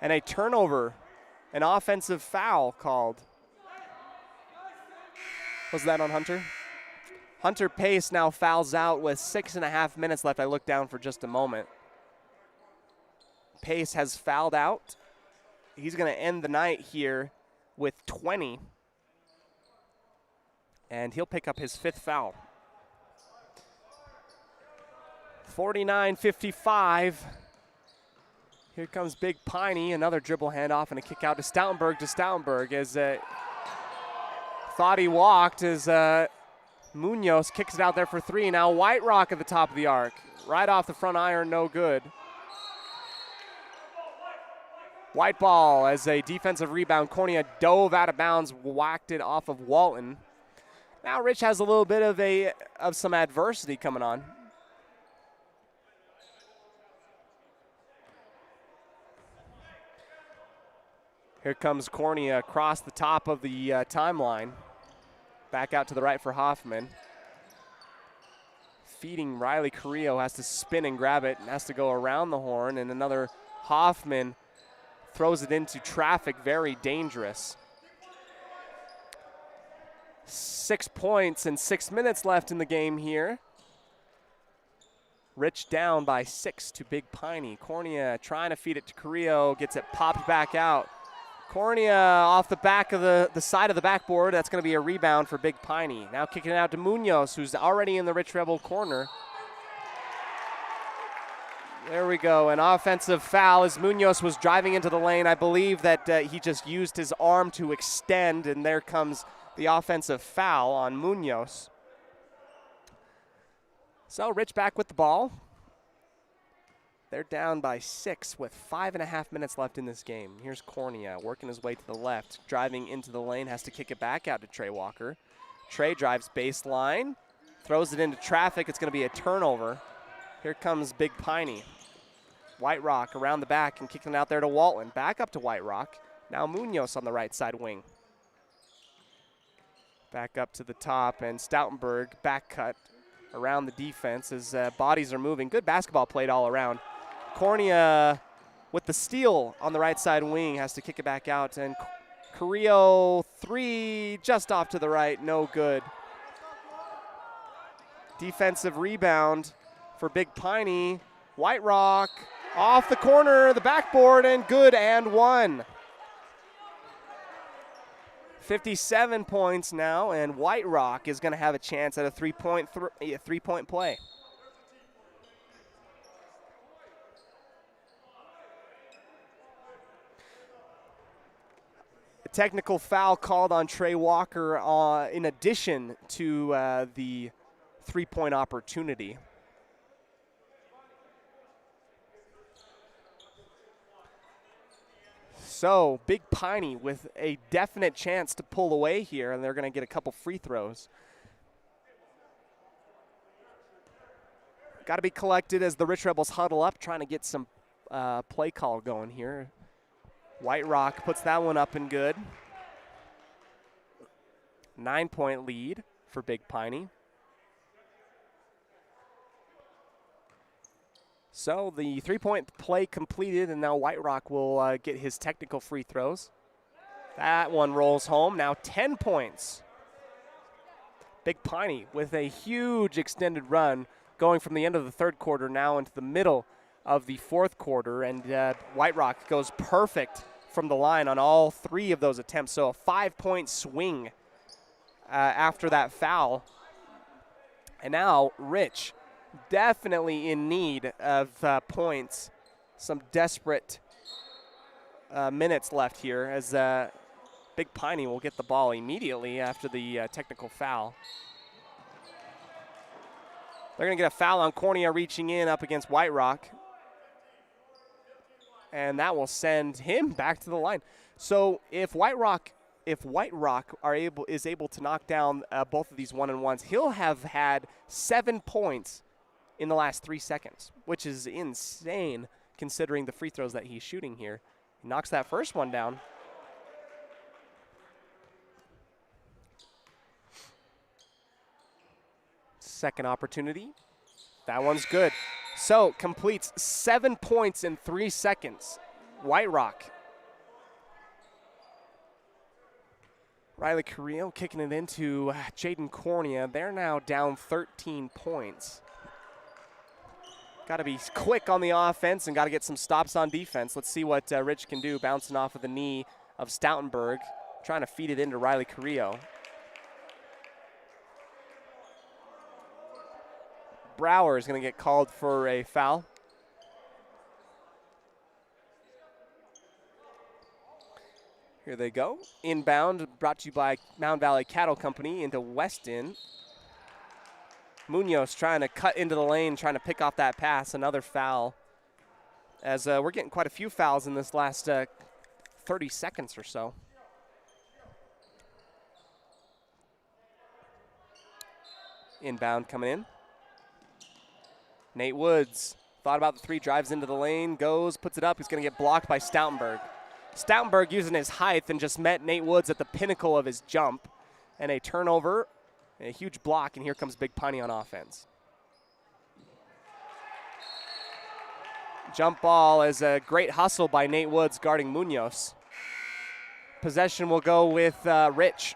And a turnover. An offensive foul called. Was that on Hunter? Hunter Pace now fouls out with 6.5 minutes left. I looked down for just a moment. Pace has fouled out. He's going to end the night here with 20. And he'll pick up his 5th foul. 49-55. Here comes Big Piney, another dribble handoff and a kick out to Stoutenberg as thought he walked as Munoz kicks it out there for 3. Now White Rock at the top of the arc. Right off the front iron, no good. White ball as a defensive rebound. Cornea dove out of bounds, whacked it off of Walton. Now Rich has a little bit of some adversity coming on. Here comes Cornea across the top of the timeline. Back out to the right for Hoffman. Feeding Riley Carrillo, has to spin and grab it and has to go around the horn. And another Hoffman throws it into traffic, very dangerous. 6 points and 6 minutes left in the game here. Rich down by 6 to Big Piney. Cornea trying to feed it to Carrillo, gets it popped back out. Cornea off the back of the side of the backboard. That's going to be a rebound for Big Piney. Now kicking it out to Munoz, who's already in the Rich Rebel corner. There we go, an offensive foul as Munoz was driving into the lane. I believe that he just used his arm to extend, and there comes the offensive foul on Munoz. So Rich back with the ball. They're down by 6 with 5.5 minutes left in this game. Here's Cornea working his way to the left, driving into the lane, has to kick it back out to Trey Walker. Trey drives baseline, throws it into traffic. It's going to be a turnover. Here comes Big Piney. White Rock around the back and kicking it out there to Walton. Back up to White Rock. Now Munoz on the right side wing. Back up to the top, and Stoutenberg back cut around the defense as bodies are moving. Good basketball played all around. Cornea with the steal on the right side wing has to kick it back out, and Carrillo 3 just off to the right, no good. Defensive rebound for Big Piney. White Rock off the corner, the backboard, and good and one. 57 points now, and White Rock is going to have a chance at a three-point play. A technical foul called on Trey Walker in addition to the three-point opportunity. So Big Piney with a definite chance to pull away here, and they're going to get a couple free throws. Got to be collected as the Rich Rebels huddle up, trying to get some play call going here. White Rock puts that one up and good. 9-point lead for Big Piney. So the three-point play completed, and now White Rock will get his technical free throws. That one rolls home. Now 10 points. Big Piney with a huge extended run going from the end of the third quarter now into the middle of the fourth quarter, and White Rock goes perfect from the line on all 3 of those attempts. So a 5-point swing after that foul. And now Rich definitely in need of points. Some desperate minutes left here as Big Piney will get the ball immediately after the technical foul. They're going to get a foul on Cornea reaching in up against White Rock. And that will send him back to the line. So if White Rock is able to knock down both of these one-and-ones, he'll have had 7 points in the last 3 seconds, which is insane considering the free throws that he's shooting here. He knocks that first one down. Second opportunity. That one's good. So completes 7 points in 3 seconds. White Rock. Riley Carrillo kicking it into Jaden Cornea. They're now down 13 points. Got to be quick on the offense and got to get some stops on defense. Let's see what Rich can do, bouncing off of the knee of Stoutenberg, trying to feed it into Riley Carrillo. Brower is going to get called for a foul. Here they go. Inbound, brought to you by Mound Valley Cattle Company into Weston. Munoz trying to cut into the lane, trying to pick off that pass. Another foul. As we're getting quite a few fouls in this last 30 seconds or so. Inbound coming in. Nate Woods thought about the 3, drives into the lane, goes, puts it up. He's going to get blocked by Stoutenberg. Stoutenberg using his height and just met Nate Woods at the pinnacle of his jump. And a turnover. A huge block, and here comes Big Piney on offense. Jump ball is a great hustle by Nate Woods guarding Munoz. Possession will go with Rich.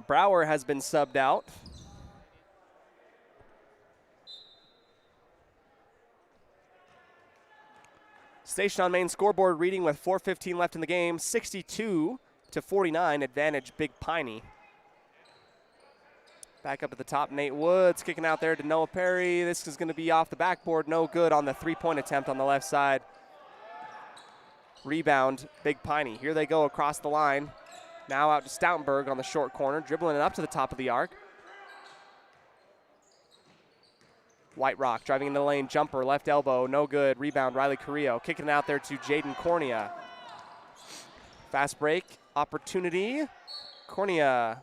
Brower has been subbed out. Station on Main scoreboard reading with 4:15 left in the game, 62-49, advantage Big Piney. Back up at the top, Nate Woods kicking out there to Noah Perry. This is going to be off the backboard, no good on the three-point attempt on the left side. Rebound, Big Piney. Here they go across the line. Now out to Stoutenberg on the short corner, dribbling it up to the top of the arc. White Rock driving into the lane, jumper, left elbow, no good. Rebound, Riley Carrillo kicking it out there to Jaden Cornea. Fast break, opportunity. Cornea.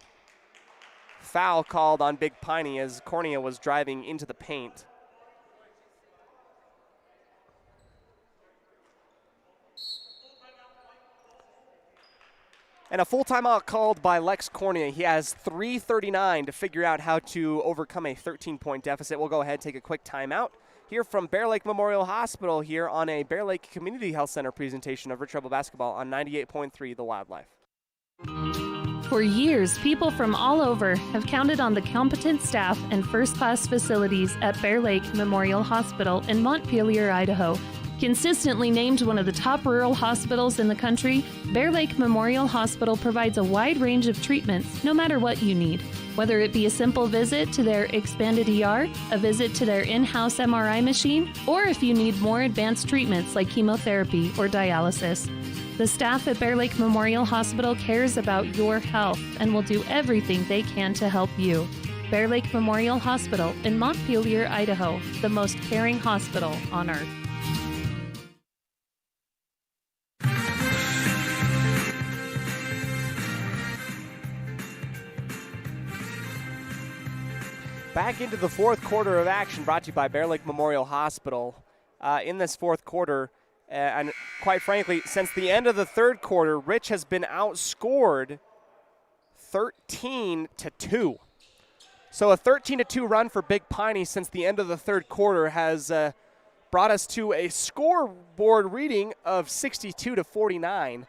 Foul called on Big Piney as Cornea was driving into the paint. And a full timeout called by Lex Cornea. He has 3:39 to figure out how to overcome a 13-point deficit. We'll go ahead and take a quick timeout here from Bear Lake Memorial Hospital here on a Bear Lake Community Health Center presentation of Rich Rebel Basketball on 98.3 The Wildlife. For years, people from all over have counted on the competent staff and first-class facilities at Bear Lake Memorial Hospital in Montpelier, Idaho. Consistently named one of the top rural hospitals in the country, Bear Lake Memorial Hospital provides a wide range of treatments no matter what you need. Whether it be a simple visit to their expanded ER, a visit to their in-house MRI machine, or if you need more advanced treatments like chemotherapy or dialysis. The staff at Bear Lake Memorial Hospital cares about your health and will do everything they can to help you. Bear Lake Memorial Hospital in Montpelier, Idaho, the most caring hospital on earth. Back into the fourth quarter of action brought to you by Bear Lake Memorial Hospital. In this fourth quarter, and quite frankly, since the end of the third quarter, Rich has been outscored 13-2. So a 13-2 run for Big Piney since the end of the third quarter has brought us to a scoreboard reading of 62-49.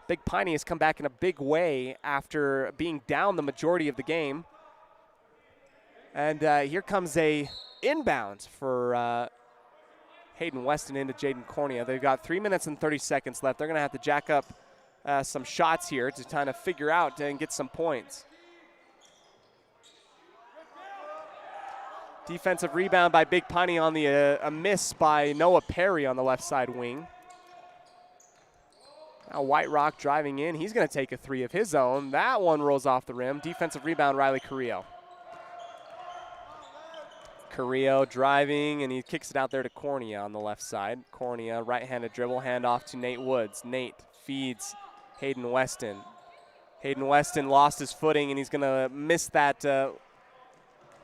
Big Piney has come back in a big way after being down the majority of the game. And here comes a inbound for Hayden Weston into Jaden Cornea. They've got 3 minutes and 30 seconds left. They're going to have to jack up some shots here to kind of figure out and get some points. Defensive rebound by Big Piney on the a miss by Noah Perry on the left side wing. Now White Rock driving in. He's going to take a three of his own. That one rolls off the rim. Defensive rebound, Riley Carrillo. Carrillo driving, and he kicks it out there to Cornea on the left side. Cornea, right-handed dribble, handoff to Nate Woods. Nate feeds Hayden Weston. Hayden Weston lost his footing, and he's going to miss that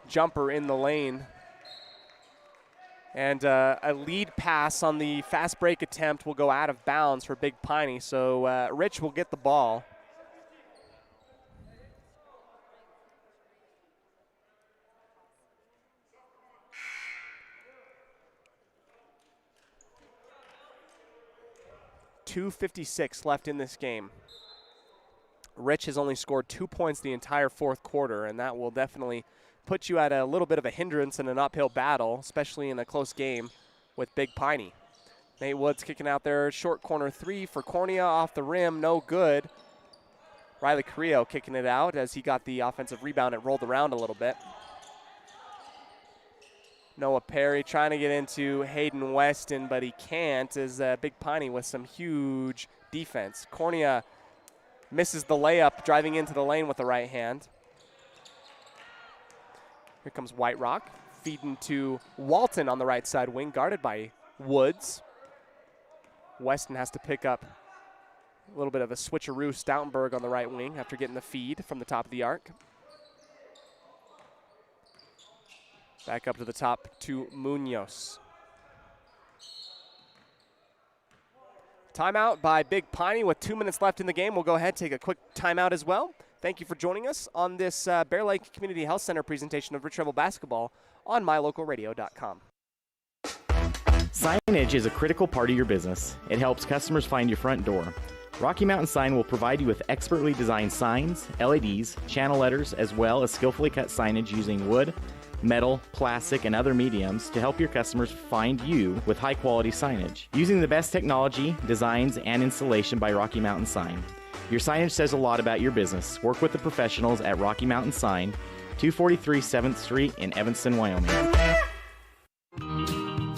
jumper in the lane. And a lead pass on the fast break attempt will go out of bounds for Big Piney. So Rich will get the ball. .256 left in this game. Rich has only scored 2 points the entire fourth quarter, and that will definitely put you at a little bit of a hindrance in an uphill battle, especially in a close game with Big Piney. Nate Woods kicking out there, short corner three for Cornea off the rim, no good. Riley Carrillo kicking it out as he got the offensive rebound. It rolled around a little bit. Noah Perry trying to get into Hayden Weston, but he can't, as Big Piney with some huge defense. Cornea misses the layup, driving into the lane with the right hand. Here comes White Rock, feeding to Walton on the right side wing, guarded by Woods. Weston has to pick up a little bit of a switcheroo. Stoutenberg on the right wing after getting the feed from the top of the arc. Back up to the top to Munoz. Timeout by Big Piney with 2 minutes left in the game. We'll go ahead and take a quick timeout as well. Thank you for joining us on this Bear Lake Community Health Center presentation of Rich Rebel Basketball on mylocalradio.com. Signage is a critical part of your business. It helps customers find your front door. Rocky Mountain Sign will provide you with expertly designed signs, LEDs, channel letters, as well as skillfully cut signage using wood, metal, plastic, and other mediums to help your customers find you with high-quality signage. Using the best technology, designs, and installation by Rocky Mountain Sign. Your signage says a lot about your business. Work with the professionals at Rocky Mountain Sign, 243 7th Street in Evanston, Wyoming.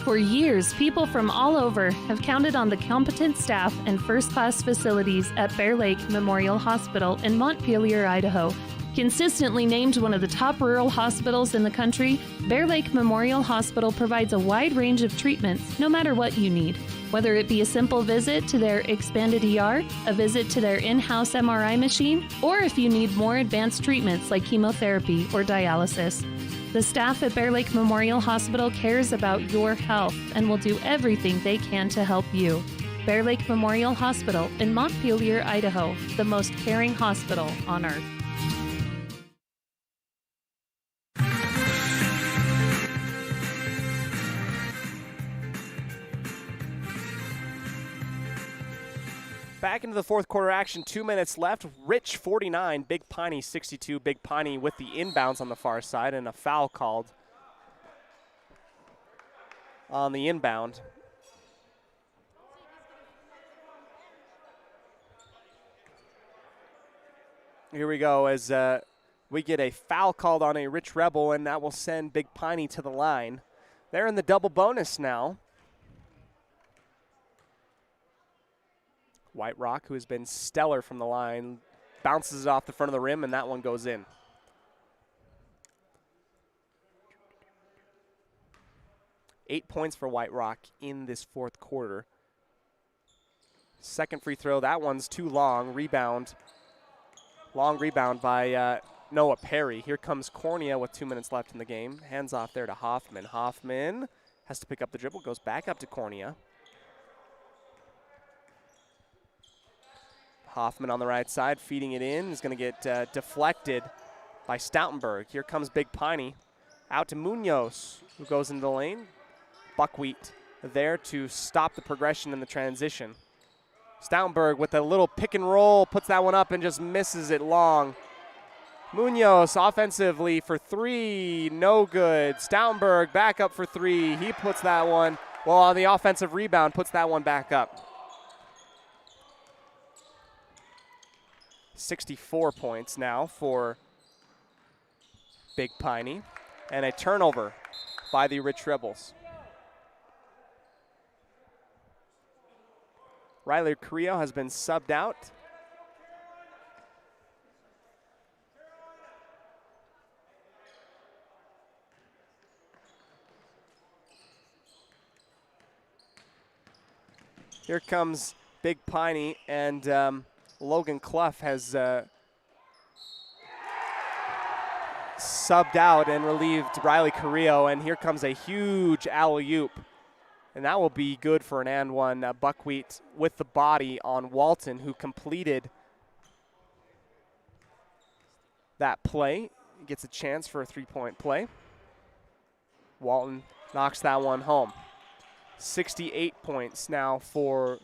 For years, people from all over have counted on the competent staff and first-class facilities at Bear Lake Memorial Hospital in Montpelier, Idaho. Consistently named one of the top rural hospitals in the country, Bear Lake Memorial Hospital provides a wide range of treatments no matter what you need. Whether it be a simple visit to their expanded ER, a visit to their in-house MRI machine, or if you need more advanced treatments like chemotherapy or dialysis. The staff at Bear Lake Memorial Hospital cares about your health and will do everything they can to help you. Bear Lake Memorial Hospital in Montpelier, Idaho, the most caring hospital on earth. Back into the fourth quarter action, 2 minutes left. Rich 49, Big Piney 62. Big Piney with the inbounds on the far side and a foul called on the inbound. Here we go as we get a foul called on a Rich Rebel, and that will send Big Piney to the line. They're in the double bonus now. White Rock, who has been stellar from the line, bounces it off the front of the rim, and that one goes in. Eight points for White Rock in this fourth quarter. Second free throw, that one's too long. Rebound. Long rebound by Noah Perry. Here comes Cornea with 2 minutes left in the game. Hands off there to Hoffman. Hoffman has to pick up the dribble, goes back up to Cornea. Hoffman on the right side, feeding it in, is going to get deflected by Stoutenberg. Here comes Big Piney. Out to Munoz, who goes into the lane. Buckwheat there to stop the progression in the transition. Stoutenberg with a little pick and roll, puts that one up and just misses it long. Munoz offensively for three, no good. Stoutenberg back up for three. He puts that one, well, on the offensive rebound, puts that one back up. 64 points now for Big Piney, and a turnover by the Rich Rebels. Riley Carrillo has been subbed out. Here comes Big Piney, and Logan Clough has subbed out and relieved Riley Carrillo, and here comes a huge alley-oop. And that will be good for an and one. Buckwheat with the body on Walton, who completed that play. He gets a chance for a three-point play. Walton knocks that one home. 68 points now for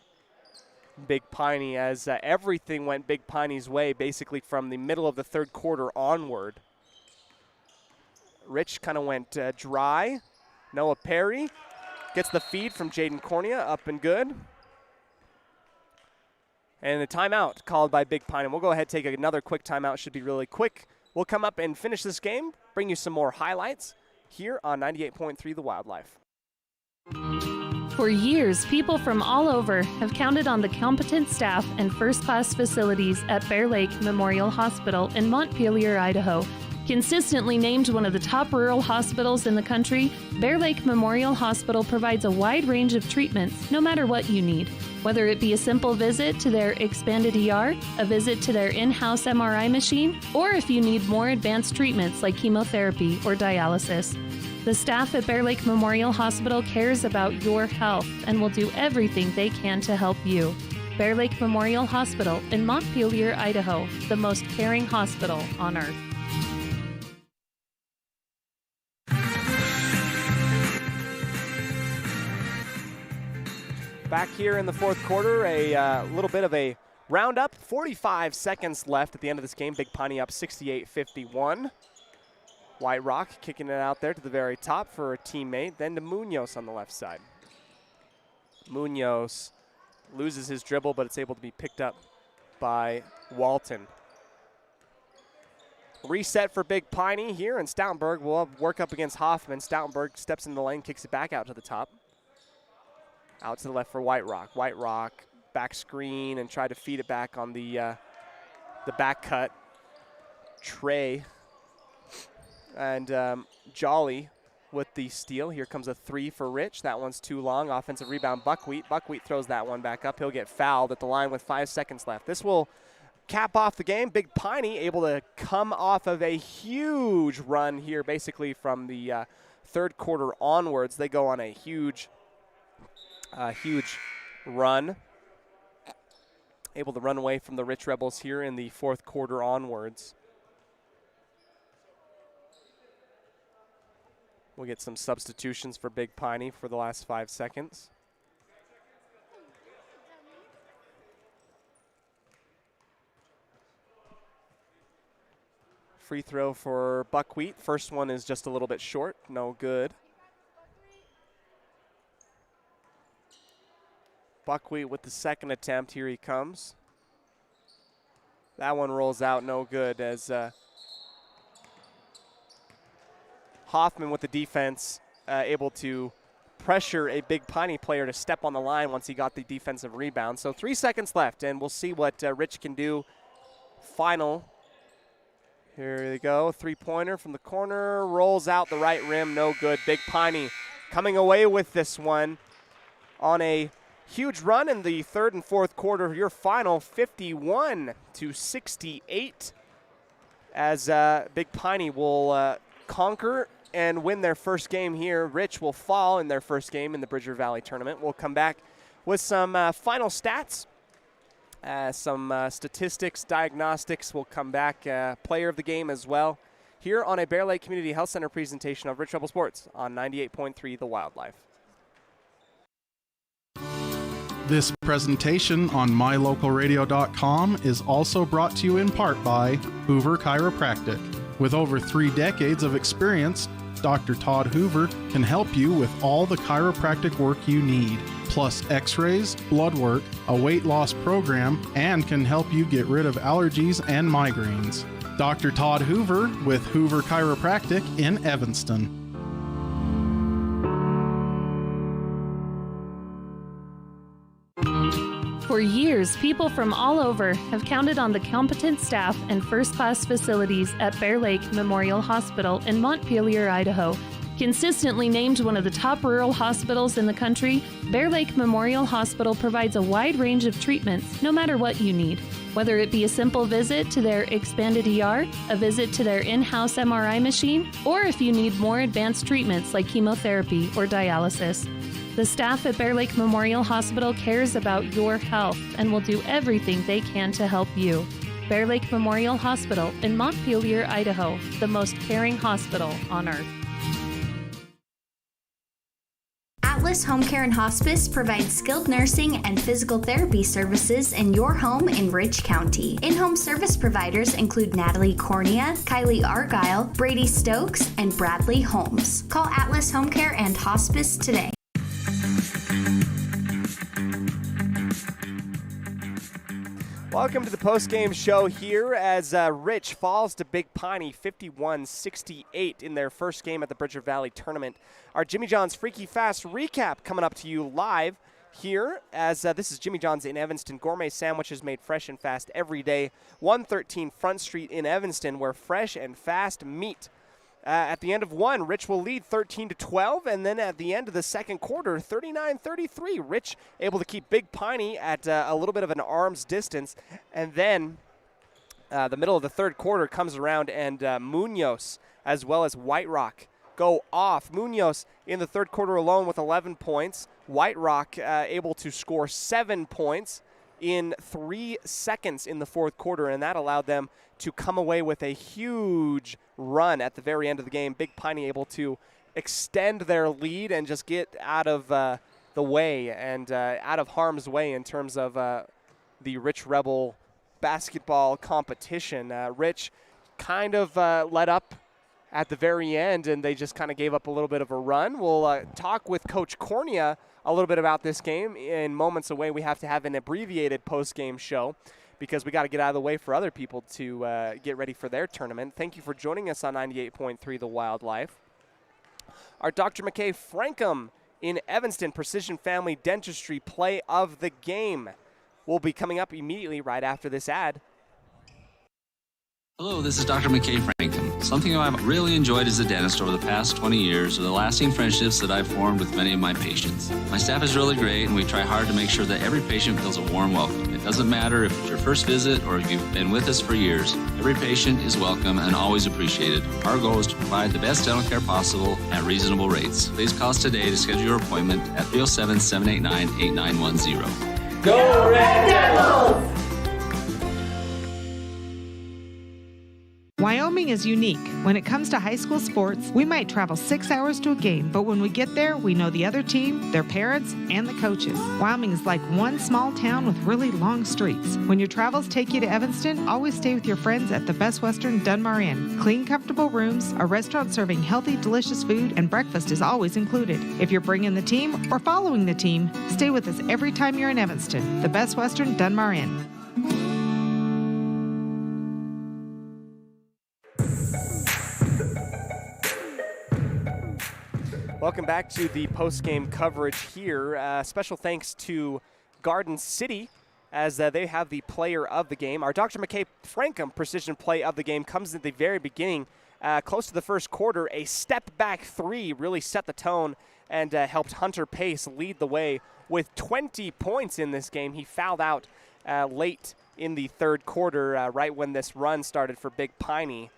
Big Piney, as everything went Big Piney's way basically from the middle of the third quarter onward. Rich kind of went dry. Noah Perry gets the feed from Jaden Cornea, up and good. And a timeout called by Big Piney. We'll go ahead and take another quick timeout. Should be really quick. We'll come up and finish this game, bring you some more highlights here on 98.3 The Wildlife. For years, people from all over have counted on the competent staff and first-class facilities at Bear Lake Memorial Hospital in Montpelier, Idaho. Consistently named one of the top rural hospitals in the country, Bear Lake Memorial Hospital provides a wide range of treatments no matter what you need. Whether it be a simple visit to their expanded ER, a visit to their in-house MRI machine, or if you need more advanced treatments like chemotherapy or dialysis. The staff at Bear Lake Memorial Hospital cares about your health and will do everything they can to help you. Bear Lake Memorial Hospital in Montpelier, Idaho, the most caring hospital on earth. Back here in the fourth quarter, a little bit of a roundup. 45 seconds left at the end of this game. Big Piney up 68-51. White Rock kicking it out there to the very top for a teammate, then to Munoz on the left side. Munoz loses his dribble, but it's able to be picked up by Walton. Reset for Big Piney here, and Stoutenberg will work up against Hoffman. Stoutenberg steps in the lane, kicks it back out to the top. Out to the left for White Rock. White Rock back screen and try to feed it back on the back cut. Trey and Jolly with the steal. Here comes a three for Rich. That one's too long. Offensive rebound, Buckwheat. Buckwheat throws that one back up. He'll get fouled at the line with 5 seconds left. This will cap off the game. Big Piney able to come off of a huge run here, basically from the third quarter onwards. They go on a huge run. Able to run away from the Rich Rebels here in the fourth quarter onwards. We'll get some substitutions for Big Piney for the last 5 seconds. Free throw for Buckwheat. First one is just a little bit short, no good. Buckwheat with the second attempt, here he comes. That one rolls out, no good, as Hoffman with the defense, able to pressure a Big Piney player to step on the line once he got the defensive rebound. So 3 seconds left, and we'll see what Rich can do. Final. Here they go, three-pointer from the corner, rolls out the right rim, no good. Big Piney coming away with this one on a huge run in the third and fourth quarter. Your final 51-68, as Big Piney will conquer and win their first game here. Rich will fall in their first game in the Bridger Valley tournament. We'll come back with some final stats, some statistics, diagnostics. We'll come back, player of the game as well, here on a Bear Lake Community Health Center presentation of Rich Rebel Sports on 98.3 The Wildlife. This presentation on mylocalradio.com is also brought to you in part by Hoover Chiropractic. With over 3 decades of experience, Dr. Todd Hoover can help you with all the chiropractic work you need, plus x-rays, blood work, a weight loss program, and can help you get rid of allergies and migraines. Dr. Todd Hoover with Hoover Chiropractic in Evanston. For years, people from all over have counted on the competent staff and first-class facilities at Bear Lake Memorial Hospital in Montpelier, Idaho. Consistently named one of the top rural hospitals in the country, Bear Lake Memorial Hospital provides a wide range of treatments no matter what you need. Whether it be a simple visit to their expanded ER, a visit to their in-house MRI machine, or if you need more advanced treatments like chemotherapy or dialysis. The staff at Bear Lake Memorial Hospital cares about your health and will do everything they can to help you. Bear Lake Memorial Hospital in Montpelier, Idaho, the most caring hospital on earth. Atlas Home Care and Hospice provides skilled nursing and physical therapy services in your home in Rich County. In-home service providers include Natalie Cornea, Kylie Argyle, Brady Stokes, and Bradley Holmes. Call Atlas Home Care and Hospice today. Welcome to the post-game show here as Rich falls to Big Piney 51-68 in their first game at the Bridger Valley tournament. Our Jimmy John's Freaky Fast recap coming up to you live here as this is Jimmy John's in Evanston. Gourmet sandwiches made fresh and fast every day. 113 Front Street in Evanston, where fresh and fast meet. At the end of one, Rich will lead 13-12, and then at the end of the second quarter, 39-33. Rich able to keep Big Piney at a little bit of an arm's distance, and then the middle of the third quarter comes around, and Munoz as well as White Rock go off. Munoz in the third quarter alone with 11 points. White Rock able to score 7 points in 3 seconds in the fourth quarter, and that allowed them to come away with a huge run at the very end of the game. Big Piney able to extend their lead and just get out of the way and out of harm's way in terms of the Rich Rebel basketball competition. Rich kind of let up at the very end, and they just kind of gave up a little bit of a run. We'll talk with Coach Cornea a little bit about this game in moments away. We have to have an abbreviated post-game show because we got to get out of the way for other people to get ready for their tournament. Thank you for joining us on 98.3 The Wildlife. Our Dr. McKay Frankham in Evanston Precision Family Dentistry play of the game will be coming up immediately right after this ad. Hello, this is Dr. McKay Frankham. Something I've really enjoyed as a dentist over the past 20 years are the lasting friendships that I've formed with many of my patients. My staff is really great, and we try hard to make sure that every patient feels a warm welcome. It doesn't matter if it's your first visit or if you've been with us for years. Every patient is welcome and always appreciated. Our goal is to provide the best dental care possible at reasonable rates. Please call us today to schedule your appointment at 307-789-8910. Go Red Devils! Wyoming is unique. When it comes to high school sports, we might travel 6 hours to a game, but when we get there, we know the other team, their parents, and the coaches. Wyoming is like one small town with really long streets. When your travels take you to Evanston, always stay with your friends at the Best Western Dunmar Inn. Clean, comfortable rooms, a restaurant serving healthy, delicious food, and breakfast is always included. If you're bringing the team or following the team, stay with us every time you're in Evanston. The Best Western Dunmar Inn. Welcome back to the post-game coverage here. Special thanks to Garden City as they have the player of the game. Our Dr. McKay Frankham precision play of the game comes at the very beginning, close to the first quarter. A step-back three really set the tone and helped Hunter Pace lead the way with 20 points in this game. He fouled out late in the third quarter, right when this run started for Big Piney.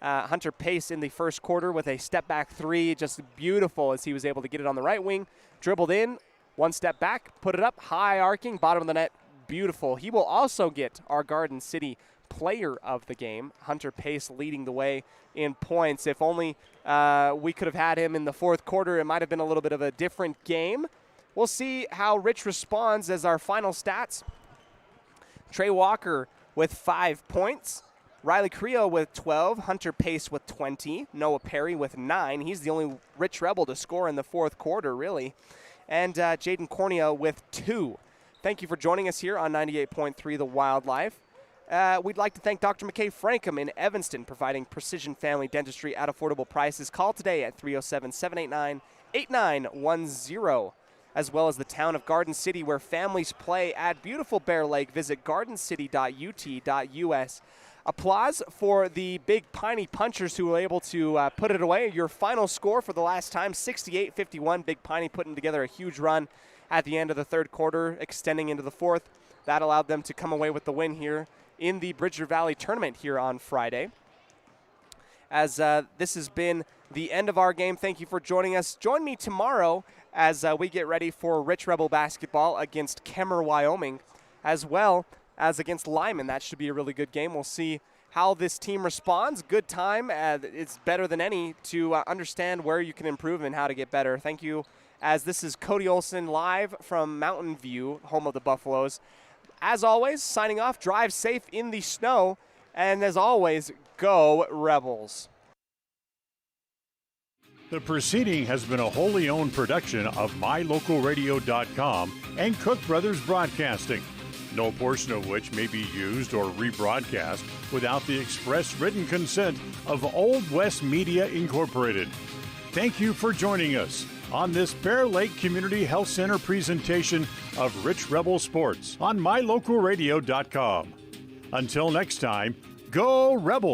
Hunter Pace in the first quarter with a step-back three, just beautiful as he was able to get it on the right wing, dribbled in, one step back, put it up, high arcing, bottom of the net, beautiful. He will also get our Garden City player of the game. Hunter Pace leading the way in points. If only we could have had him in the fourth quarter, it might have been a little bit of a different game. We'll see how Rich responds as our final stats. Trey Walker with 5 points. Riley Creo with 12, Hunter Pace with 20, Noah Perry with 9. He's the only Rich Rebel to score in the fourth quarter, really. And Jaden Cornea with 2. Thank you for joining us here on 98.3 The Wildlife. We'd like to thank Dr. McKay Frankham in Evanston, providing precision family dentistry at affordable prices. Call today at 307-789-8910. As well as the town of Garden City, where families play at beautiful Bear Lake. Visit gardencity.ut.us. Applause for the Big Piney Punchers who were able to put it away. Your final score for the last time, 68-51. Big Piney putting together a huge run at the end of the third quarter, extending into the fourth. That allowed them to come away with the win here in the Bridger Valley tournament here on Friday. As this has been the end of our game, thank you for joining us. Join me tomorrow as we get ready for Rich Rebel basketball against Kemmer, Wyoming, as well as against Lyman. That should be a really good game. We'll see how this team responds. Good time. It's better than any to understand where you can improve and how to get better. Thank you. As this is Cody Olsen live from Mountain View, home of the Buffaloes. As always, signing off, drive safe in the snow. And as always, go Rebels. The proceeding has been a wholly owned production of MyLocalRadio.com and Cook Brothers Broadcasting, no portion of which may be used or rebroadcast without the express written consent of Old West Media Incorporated. Thank you for joining us on this Bear Lake Community Health Center presentation of Rich Rebel Sports on MyLocalRadio.com. Until next time, go Rebels!